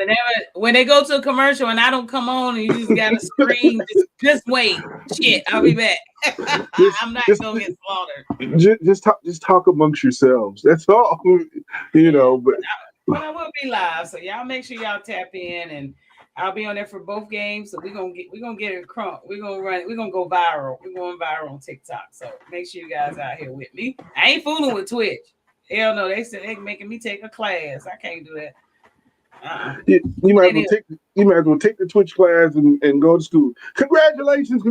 when they go to a commercial and I don't come on and you just gotta scream, just wait. Shit, I'll be back. I'm not gonna get slaughtered. Just talk amongst yourselves. That's all. But I will be live, so y'all make sure y'all tap in, and I'll be on there for both games. So we're gonna get it crunk. We're gonna go viral. We're going viral on TikTok. So make sure you guys out here with me. I ain't fooling with Twitch. Hell no, they said they're making me take a class. I can't do that. You might as well take the Twitch class and go to school. Congratulations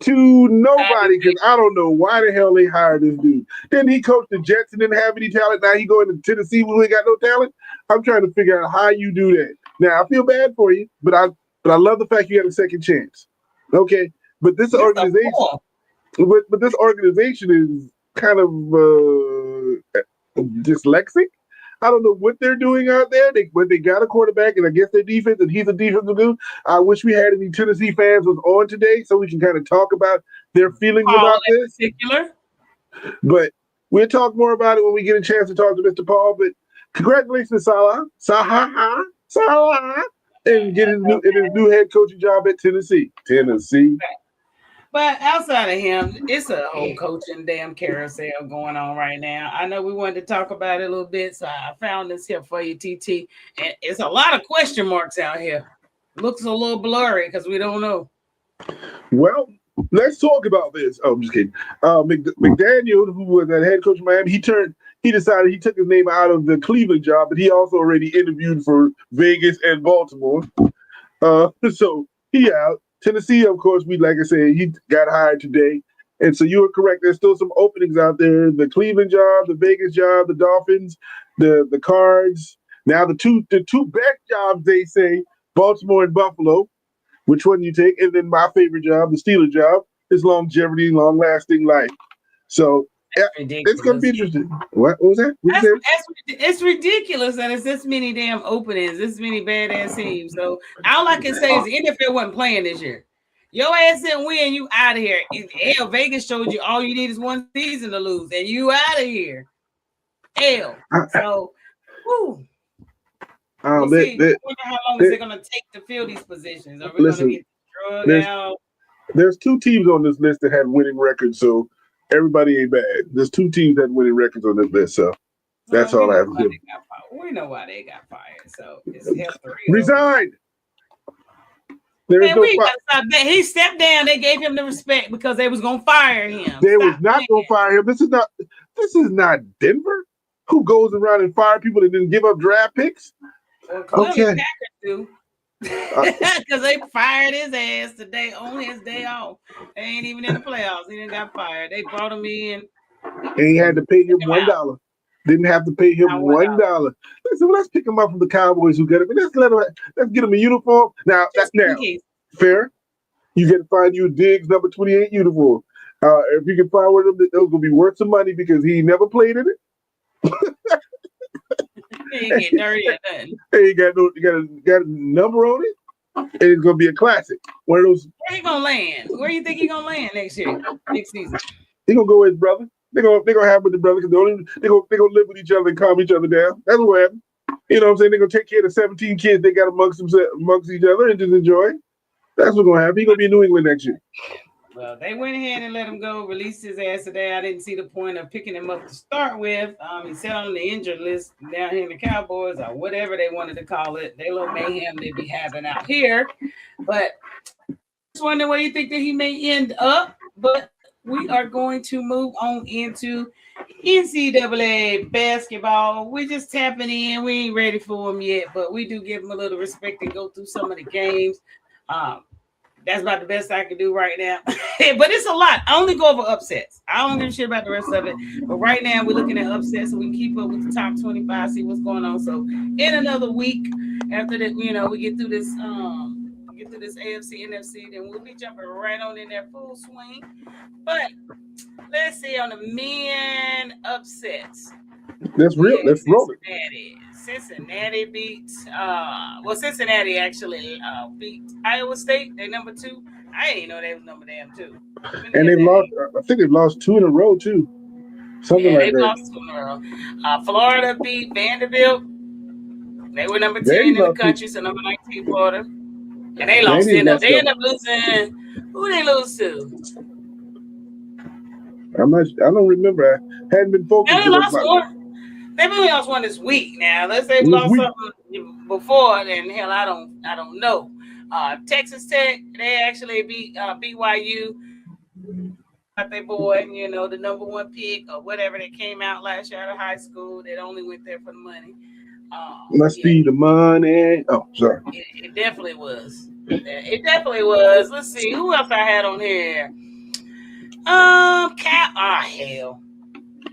to nobody, because I don't know why the hell they hired this dude. Then he coached the Jets and didn't have any talent. Now he going to Tennessee when we got no talent. I'm trying to figure out how you do that. Now I feel bad for you, but I love the fact you got a second chance. Okay, but this organization, but this organization is kind of dyslexic. I don't know what they're doing out there, but they got a quarterback, and I guess their defense, and he's a defensive dude. I wish we had any Tennessee fans was on today so we can kind of talk about their feelings about this. Particular. But we'll talk more about it when we get a chance to talk to Mr. Paul. But congratulations, Salah, and get his new head coaching job at Tennessee. But outside of him, it's a whole coaching damn carousel going on right now. I know we wanted to talk about it a little bit, so I found this here for you, TT. And it's a lot of question marks out here. Looks a little blurry because we don't know. Well, let's talk about this. Oh, I'm just kidding. McDaniel, who was the head coach of Miami, he decided he took his name out of the Cleveland job, but he also already interviewed for Vegas and Baltimore. So he out. Tennessee, of course, like I said, he got hired today. And so you were correct. There's still some openings out there. The Cleveland job, the Vegas job, the Dolphins, the Cards. Now the two best jobs, they say, Baltimore and Buffalo. Which one you take? And then my favorite job, the Steelers job, is longevity, long-lasting life. So it's going to be interesting. What was that? It's ridiculous that it's this many damn openings, this many badass teams. So all I can say is the NFL wasn't playing this year. Your ass didn't win, you out of here. Hell, Vegas showed you all you need is one season to lose, and you out of here. Hell. So, whoo. I wonder how long is it going to take to fill these positions? Are we going to get drugged out? There's 2 teams on this list that had winning records, so everybody ain't bad. There's 2 teams that had winning records on this list, so that's all I have to say. We know why they got fired, so it's F3. Resigned. There is Man, no we gotta stop that. He stepped down. They gave him the respect because they was gonna fire him. They was not gonna fire him. This is not Denver, who goes around and fire people that didn't give up draft picks. Well, clearly Packers do. Because they fired his ass today on his day off. They ain't even in the playoffs. He didn't got fired. They brought him in. And he had to pay him $1. Didn't have to pay him $1. Listen, let's pick him up from the Cowboys who get him. Let's get him a uniform. Now, fair. You get to find you a Diggs number 28 uniform. If you can find one of them, those will be worth some money because he never played in it. He ain't get dirty or nothing. He got a number on it, and it's gonna be a classic. One of those. Where he gonna land? Where do you think he gonna land next season? He gonna go with his brother. They gonna have with the brother because they gonna live with each other and calm each other down. That's what happened. You know what I'm saying? They're gonna take care of the 17 kids they got amongst each other and just enjoy. That's what's gonna happen. He's gonna be in New England next year. Well, they went ahead and let him go, released his ass today. I didn't see the point of picking him up to start with. He sat on the injured list down here in the Cowboys or whatever they wanted to call it. They little mayhem they be having out here. But just wondering where you think that he may end up. But we are going to move on into NCAA basketball. We're just tapping in. We ain't ready for them yet, but we do give them a little respect and go through some of the games. That's about the best I can do right now. But it's a lot. I only go over upsets. I don't give a shit about the rest of it. But right now we're looking at upsets so we can keep up with the top 25, see what's going on. So in another week, after that, we get through this AFC, NFC, then we'll be jumping right on in that full swing. But let's see on the men upsets. That's real. Let's roll it. Cincinnati beat Cincinnati actually beat Iowa State. They number 2. I didn't know they was number 2. And they've lost. I think they've lost 2 in a row too. Something like that. They lost 2 in a row. Florida beat Vanderbilt. They were number 10 in the country, so number 19 Florida. And they lost. They ended up losing. Who they lose to? I don't remember. I hadn't been focused. They lost one. They really lost one this week. Now, let's say we lost something before, then hell, I don't know. Texas Tech, they actually beat BYU. Their boy, the number 1 pick or whatever that came out last year out of high school. That only went there for the money. Must be the money. Oh, sorry. It definitely was. It definitely was. Let's see who else I had on here. Hell.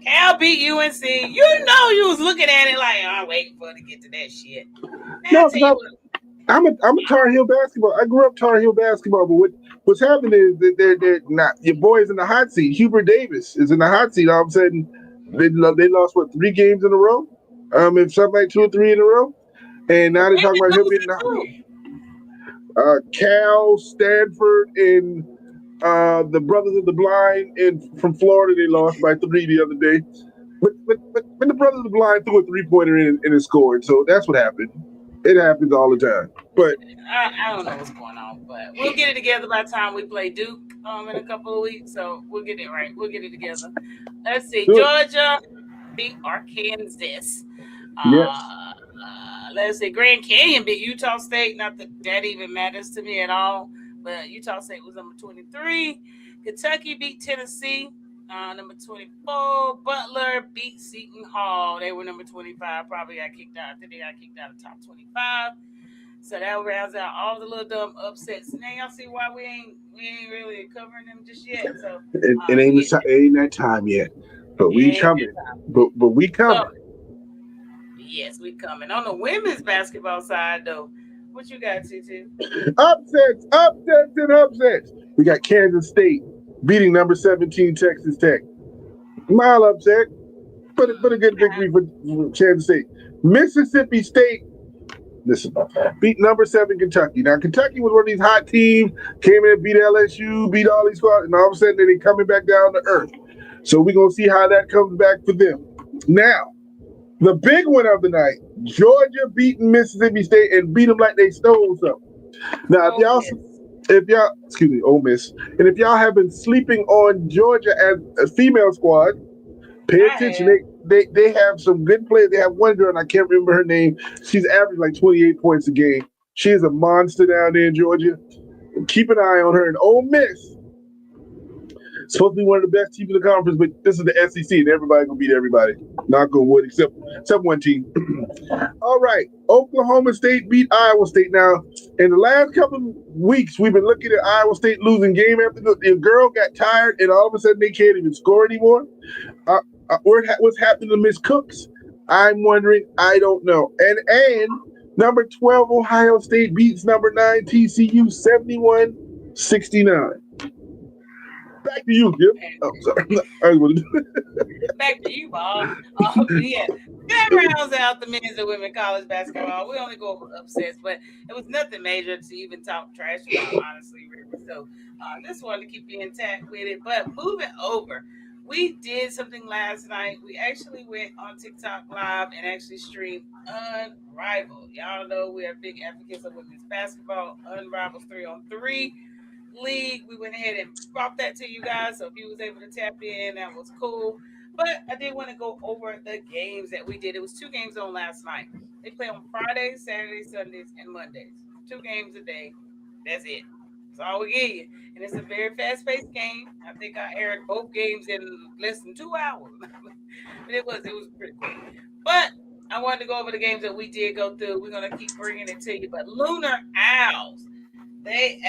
Cal beat UNC. You was looking at it like, I'm waiting for it to get to that shit. No, I'm a Tar Heel basketball. I grew up Tar Heel basketball, but what's happening is that they're not. Your boy's in the hot seat. Hubert Davis is in the hot seat. All of a sudden, they lost 3 games in a row. If something like 2 or 3 in a row, and now they're talking about him being the Cal, Stanford, and the Brothers of the Blind from Florida. They lost by 3 the other day. But the Brothers of the Blind threw a 3-pointer in and scored. So that's what happened. It happens all the time. But I don't know what's going on. But we'll get it together by the time we play Duke in a couple of weeks. So we'll get it right. We'll get it together. Let's see. Georgia beat Arkansas. Let's see. Grand Canyon beat Utah State. Not that even matters to me at all. But Utah State was number 23. Kentucky beat Tennessee, number 24. Butler beat Seton Hall. They were number 25. Probably got kicked out. They got kicked out of top 25. So that rounds out all the little dumb upsets. Now y'all see why we ain't really covering them just yet. So it ain't that time yet. But we coming. But we coming. So, yes, we coming. On the women's basketball side, though, what you got, TT? Upsets. We got Kansas State beating number 17 Texas Tech. Mile upset, but a good victory for Kansas State. Mississippi State, beat number 7 Kentucky. Now, Kentucky was one of these hot teams, came in and beat LSU, beat all these squads, and all of a sudden they're coming back down to earth. So we're going to see how that comes back for them. Now, the big one of the night, Georgia beating Mississippi State and beat them like they stole something. Now, if y'all, excuse me, Ole Miss, and if y'all have been sleeping on Georgia as a female squad, pay I attention. have. They have some good players. They have one girl, and I can't remember her name. She's averaged like 28 points a game. She is a monster down there in Georgia. Keep an eye on her. And Ole Miss, supposed to be one of the best teams in the conference, but this is the SEC, and everybody gonna beat everybody. Knock on wood, except one team. All right, Oklahoma State beat Iowa State. Now, in the last couple of weeks, we've been looking at Iowa State losing game after the girl got tired, and all of a sudden they can't even score anymore. What's happening to Miss Cooks? I'm wondering. I don't know. And number 12 Ohio State beats number 9 TCU 71-69. Back to you, Jim. Oh, sorry. Back to you, Bob. But yeah, that rounds out the men's and women's college basketball. We only go over upsets, but it was nothing major to even talk trash about, honestly, really. So just wanted to keep you intact with it. But moving over, we did something last night. We actually went on TikTok Live and actually streamed Unrivaled. Y'all know we are big advocates of women's basketball. Unrivaled 3-on-3 league. We went ahead and brought that to you guys. So if you was able to tap in, that was cool. But I did want to go over the games that we did. It was two games on last night. They play on Fridays, Saturdays, Sundays, and Mondays. Two games a day. That's it. That's all we give you. And it's a very fast-paced game. I think I aired both games in less than 2 hours. But it was pretty quick. But I wanted to go over the games that we did go through. We're gonna keep bringing it to you. But Lunar Owls, they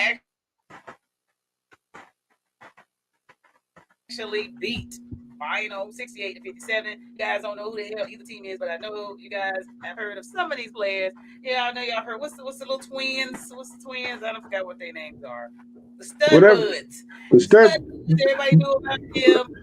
actually beat Final 68-57. You guys don't know who the hell either team is, but I know you guys have heard of some of these players. Yeah, I know y'all heard. What's the little twins? What's the twins? I don't forget what their names are. The Whatever. Studbuds. The The stud. Studbuds. Everybody knew about them.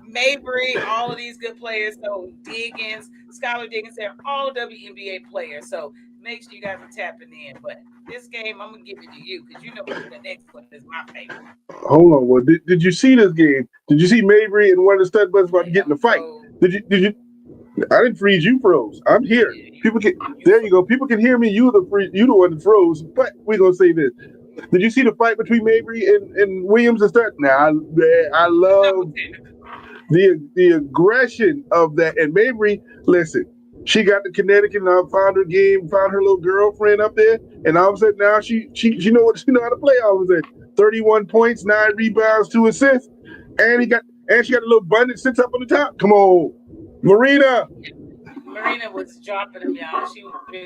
Mabry, all of these good players. So Diggins, Skylar Diggins, they're all WNBA players. So make sure you guys are tapping in. But this game, I'm gonna give it to you because you know the next one is my favorite. Hold on. Well, did you see this game? Did you see Mabry and one of the stud buds about to Hey, get in a I'm fight? froze. Did you? I didn't freeze. You froze. I'm here. People can. You There you go. People can hear me. You the one that froze. But we're gonna say this. Did you see the fight between Mabry and Williams and stud? Now I love the aggression of that. And Mabry, listen, she got to Connecticut and found her game, found her little girlfriend up there, and all of a sudden now she know how to play. All of a sudden, 31 points, 9 rebounds, 2 assists, and she got a little bun that sits up on the top. Come on, Marina. Marina was dropping them, y'all.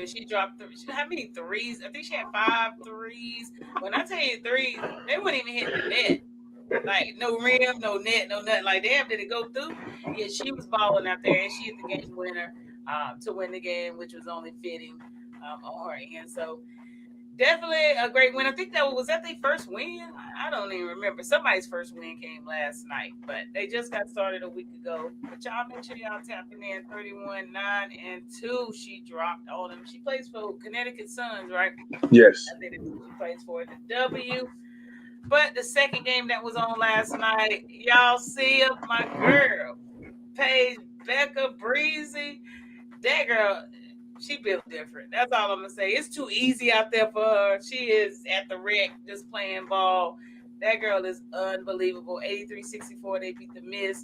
She dropped how many threes? I think she had 5 threes. When I tell you threes, they wouldn't even hit the net. Like no rim, no net, no nothing. Like damn, did it go through? Yeah, she was balling out there, and she hit the game winner to win the game, which was only fitting on her end. So definitely a great win. I think that was that their first win. I don't even remember. Somebody's first win came last night, but they just got started a week ago. But y'all make sure y'all tapping in 31-9-2. She dropped on them. She plays for Connecticut Suns, right? Yes. I think she plays for the W. But the second game that was on last night, y'all see my girl, Paige Becca Breezy. That girl, she built different. That's all I'm gonna say. It's too easy out there for her. She is at the rec just playing ball. That girl is unbelievable. 83-64. They beat the Miss.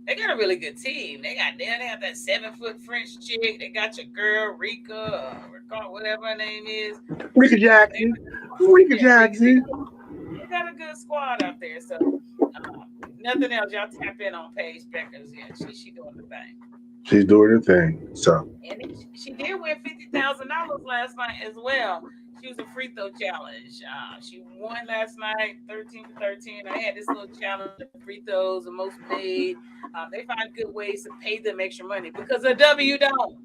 They got a really good team. They have that 7-foot French chick. They got your girl Rika, whatever her name is. Rika Jackson. Rika Jackson. They got a good squad out there. So nothing else. Y'all tap in on Paige Becker's. Yeah, she doing the thing. She's doing her thing. So. And she did win $50,000 last night as well. She was a free throw challenge. She won last night, 13-13. I had this little challenge of free throws, the most made. They find good ways to pay them extra money because the W don't.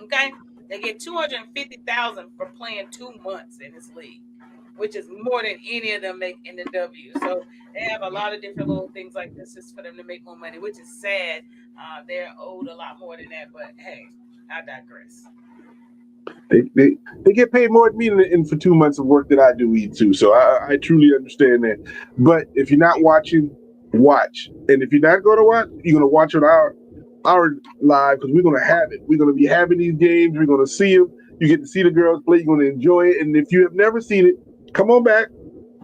Okay, they get $250,000 for playing 2 months in this league, which is more than any of them make in the W. So they have a lot of different little things like this just for them to make more money, which is sad. They're owed a lot more than that, but hey, I digress. They get paid more than me in for 2 months of work that I do too. So I truly understand that. But if you're not watching, watch. And if you're not going to watch, you're going to watch on our live because we're going to have it. We're going to be having these games. We're going to see them. You get to see the girls play. You're going to enjoy it. And if you have never seen it, come on back.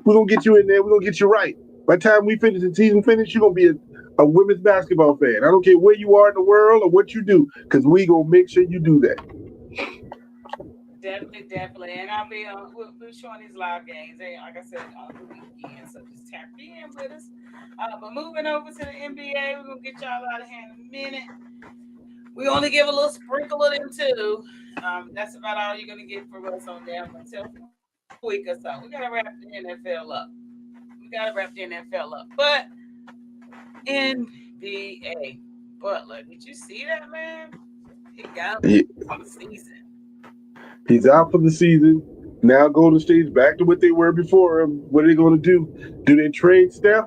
We're gonna get you in there. We're gonna get you right. By the time we finish the season, you're gonna be a women's basketball fan. I don't care where you are in the world or what you do, because we gonna make sure you do that. Definitely. And I'll be on. We're showing these live games. They, like I said, on the weekend. So just tap in with us. But moving over to the NBA, we're gonna get y'all out of here in a minute. We only give a little sprinkle of them too. That's about all you're gonna get from us on them until for a week or so. We gotta wrap the NFL up. But NBA Butler, did you see that, man? He got Yeah. for the season. He's out for the season. Now Golden State's back to what they were before. What are they going to do? Do they trade Steph?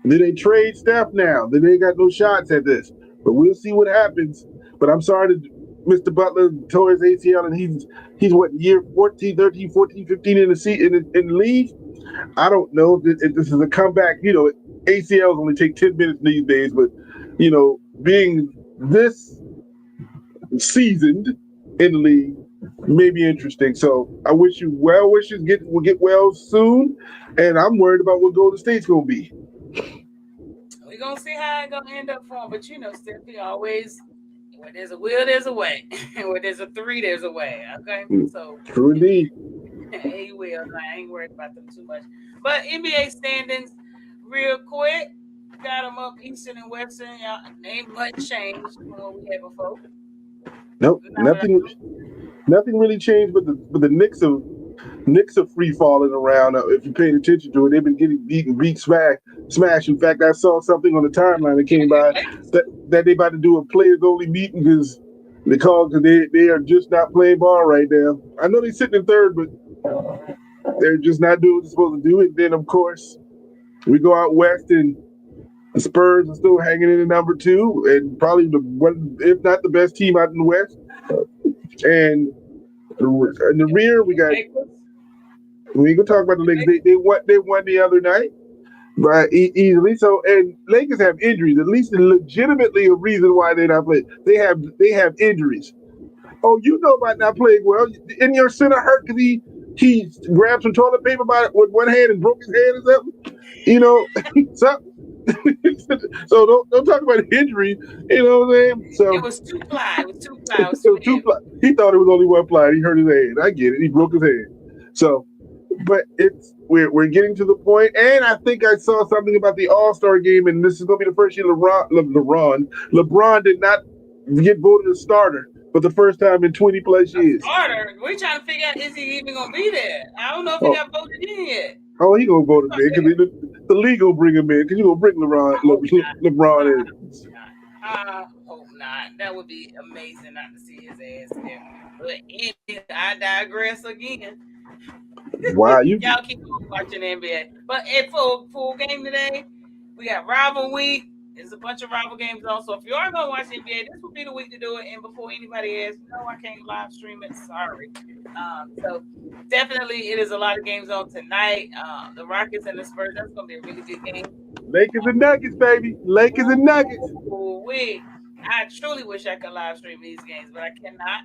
Do they trade Steph now? Then they ain't got no shots at this. But we'll see what happens. But I'm sorry to Mr. Butler tore his ACL, and he's what, year 14, 13, 14, 15 in the league? I don't know if this is a comeback. ACLs only take 10 minutes these days, but being this seasoned in the league may be interesting. So I wish you well wishes. Will get well soon, and I'm worried about what Golden State's gonna be. We're gonna see how it's gonna end up for him. But Steffi always, where there's a will, there's a way. Where there's a three, there's a way. Okay, so true indeed. He will. I ain't worried about them too much. But NBA standings, real quick, got them up Eastern and Western. Y'all, ain't much changed from what we had before. Nope, nothing really changed. But the Knicks are free falling around. If you're paying attention to it, they've been getting beat, smash. In fact, I saw something on the timeline that came by that they about to do a players only meeting because they are just not playing ball right now. I know they're sitting in third, but they're just not doing what they're supposed to do. And then, of course, we go out west, and the Spurs are still hanging in at number 2, and probably one, if not the best team out in the West. And in the rear, we got. We ain't gonna talk about the Lakers. They won the other night, but easily. So, and Lakers have injuries. At least legitimately a reason why they're not playing. They have injuries. Oh, about not playing well. And your center hurt because he grabbed some toilet paper with one hand and broke his hand or something. So don't talk about injury. You know what I'm saying? So it was 2-ply. It was 2-ply. He thought it was only 1-ply. He hurt his hand. I get it. He broke his hand. So, but we're getting to the point, and I think I saw something about the All-Star game, and this is going to be the first year LeBron did not get voted a starter for the first time in 20 plus years. Starter? We're trying to figure out, is he even going to be there? I don't know if he got voted in yet. Oh, he gonna vote him in because the league will bring him in because you gonna bring LeBron in. I hope not. That would be amazing not to see his ass there. But I digress again. Wow, y'all keep watching the NBA. But full game today, we got rival week. There's a bunch of rival games on. So if you are going to watch NBA, this will be the week to do it. And before anybody asks, no, I can't live stream it. Sorry. So definitely it is a lot of games on tonight. The Rockets and the Spurs, that's going to be a really good game. Lakers and Nuggets, baby. Lakers and Nuggets. I truly wish I could live stream these games, but I cannot.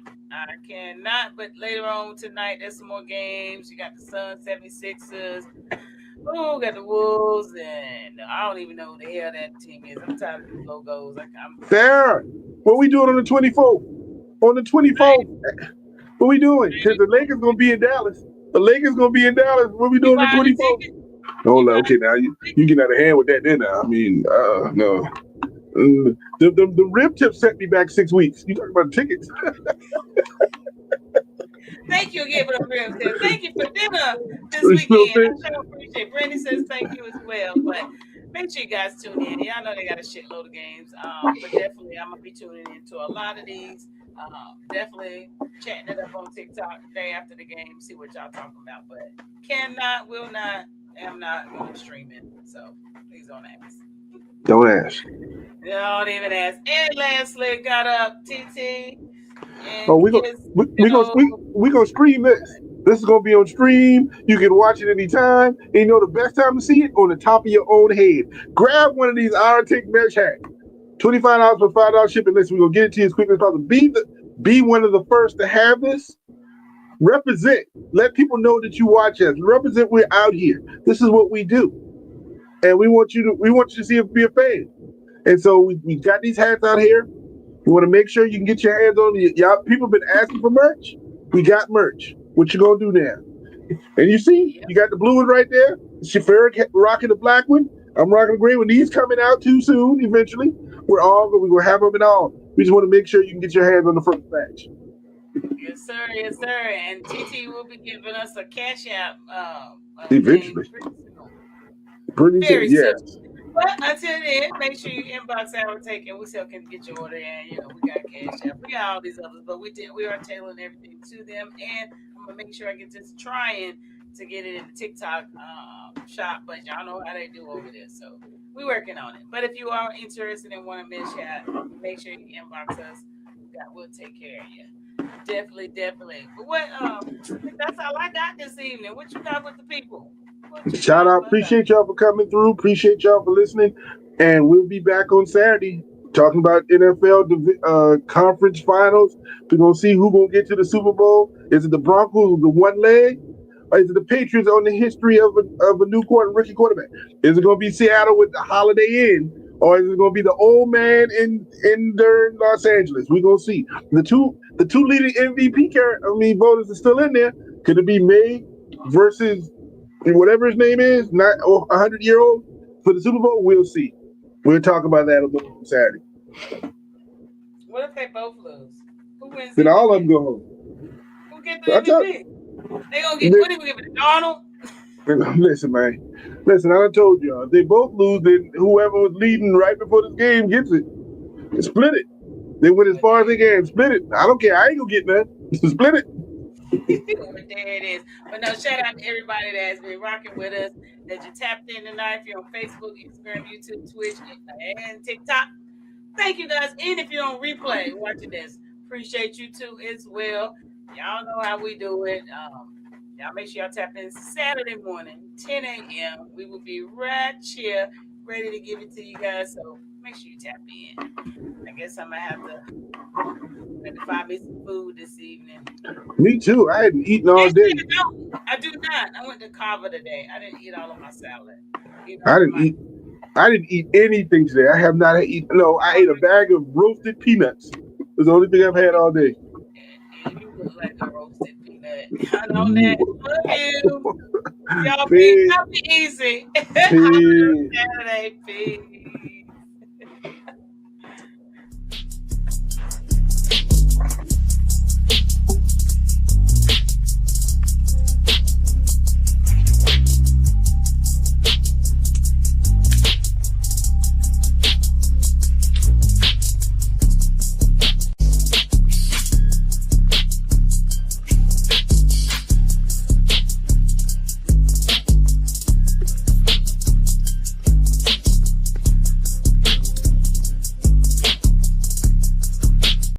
But later on tonight, there's some more games. You got the Suns, 76ers. Oh, got the Wolves, and I don't even know who the hell that team is. I'm tired of these logos. Sarah, what we doing on the 24th? On the 24th, what we doing? Because the Lakers going to be in Dallas. What we doing on the 24th? Oh, okay, now you get out of hand with that then now. I mean, no. The rib tip set me back 6 weeks. You talking about tickets? Thank you again for the rib tip. Thank you for dinner this weekend. I sure appreciate it. Brandy says thank you as well. But make sure you guys tune in. Y'all know they got a shitload of games. But definitely I'm gonna be tuning into a lot of these. Definitely chatting it up on TikTok the day after the game, see what y'all talking about. But will not, am not going to stream it. So please don't ask. Don't ask. Don't even ask. And lastly, got up TT. Oh, we're gonna stream this. This is gonna be on stream. You can watch it anytime. And the best time to see it on the top of your own head. Grab one of these To Hourtake mesh hats. $25 for $5 shipping. Listen, we're gonna get it to you as quickly as possible. Be one of the first to have this. represent. Let people know that you watch us. Represent. We're out here. This is what we do, and we want you to see us be a fan. And so we got these hats out here. We want to make sure you can get your hands on it. Y'all, people have been asking for merch. We got merch. What you gonna do now? And you see, you got the blue one right there. Shafir rocking the black one. I'm rocking the green one. These coming out too soon. Eventually, we're gonna have them in all. We just want to make sure you can get your hands on the first batch. Yes, sir. Yes, sir. And TT will be giving us a cash app Eventually. Very soon, simple. yes. But until then, make sure you inbox To Hourtake and we still can get your order in. We got cash app. We got all these others, but we are tailoring everything to them. And I'm gonna make sure I get this trying to get it in the TikTok shop, but y'all know how they do over there. So we're working on it. But if you are interested in one of Miss Chat, make sure you inbox us. We'll take care of you. Definitely. But what I think that's all I got this evening. What you got with the people? Shout out, appreciate y'all for coming through. Appreciate y'all for listening. And we'll be back on Saturday talking about NFL conference finals. We're gonna see who's gonna get to the Super Bowl. Is it the Broncos with the one leg? Or is it the Patriots on the history of a new rookie quarterback? Is it gonna be Seattle with the Holiday Inn? Or is it going to be the old man in Los Angeles? We're going to see. The two leading MVP voters are still in there. Could it be May versus whatever his name is, not 100-year-old for the Super Bowl? We'll see. We'll talk about that on Saturday. What if they both lose? Who wins? Then all of them go home. Who gets the MVP? They gonna get what? They gonna give it to Donald? Listen, man. Listen, I done told y'all. If they both lose, then whoever was leading right before this game gets it. Split it. They went as far as they can. Split it. I don't care. I ain't gonna get none. Split it. There it is. But no, shout out to everybody that has been rocking with us, that you tapped in tonight. If you're on Facebook, Instagram, YouTube, Twitch, and TikTok. Thank you guys. And if you're on replay watching this, appreciate you too as well. Y'all know how we do it. Y'all make sure y'all tap in Saturday morning, 10 a.m. We will be right here, ready to give it to you guys. So make sure you tap in. I guess I'm going to have to find me some food this evening. Me too. I hadn't eaten all day. I do not. I went to Kava today. I didn't eat all of my salad. I didn't eat anything today. I have not eaten. No, I ate a bag of roasted peanuts. It's the only thing I've had all day. And you look like a roasted peanut. I know that. Love you. Y'all be easy. Saturday. Peace.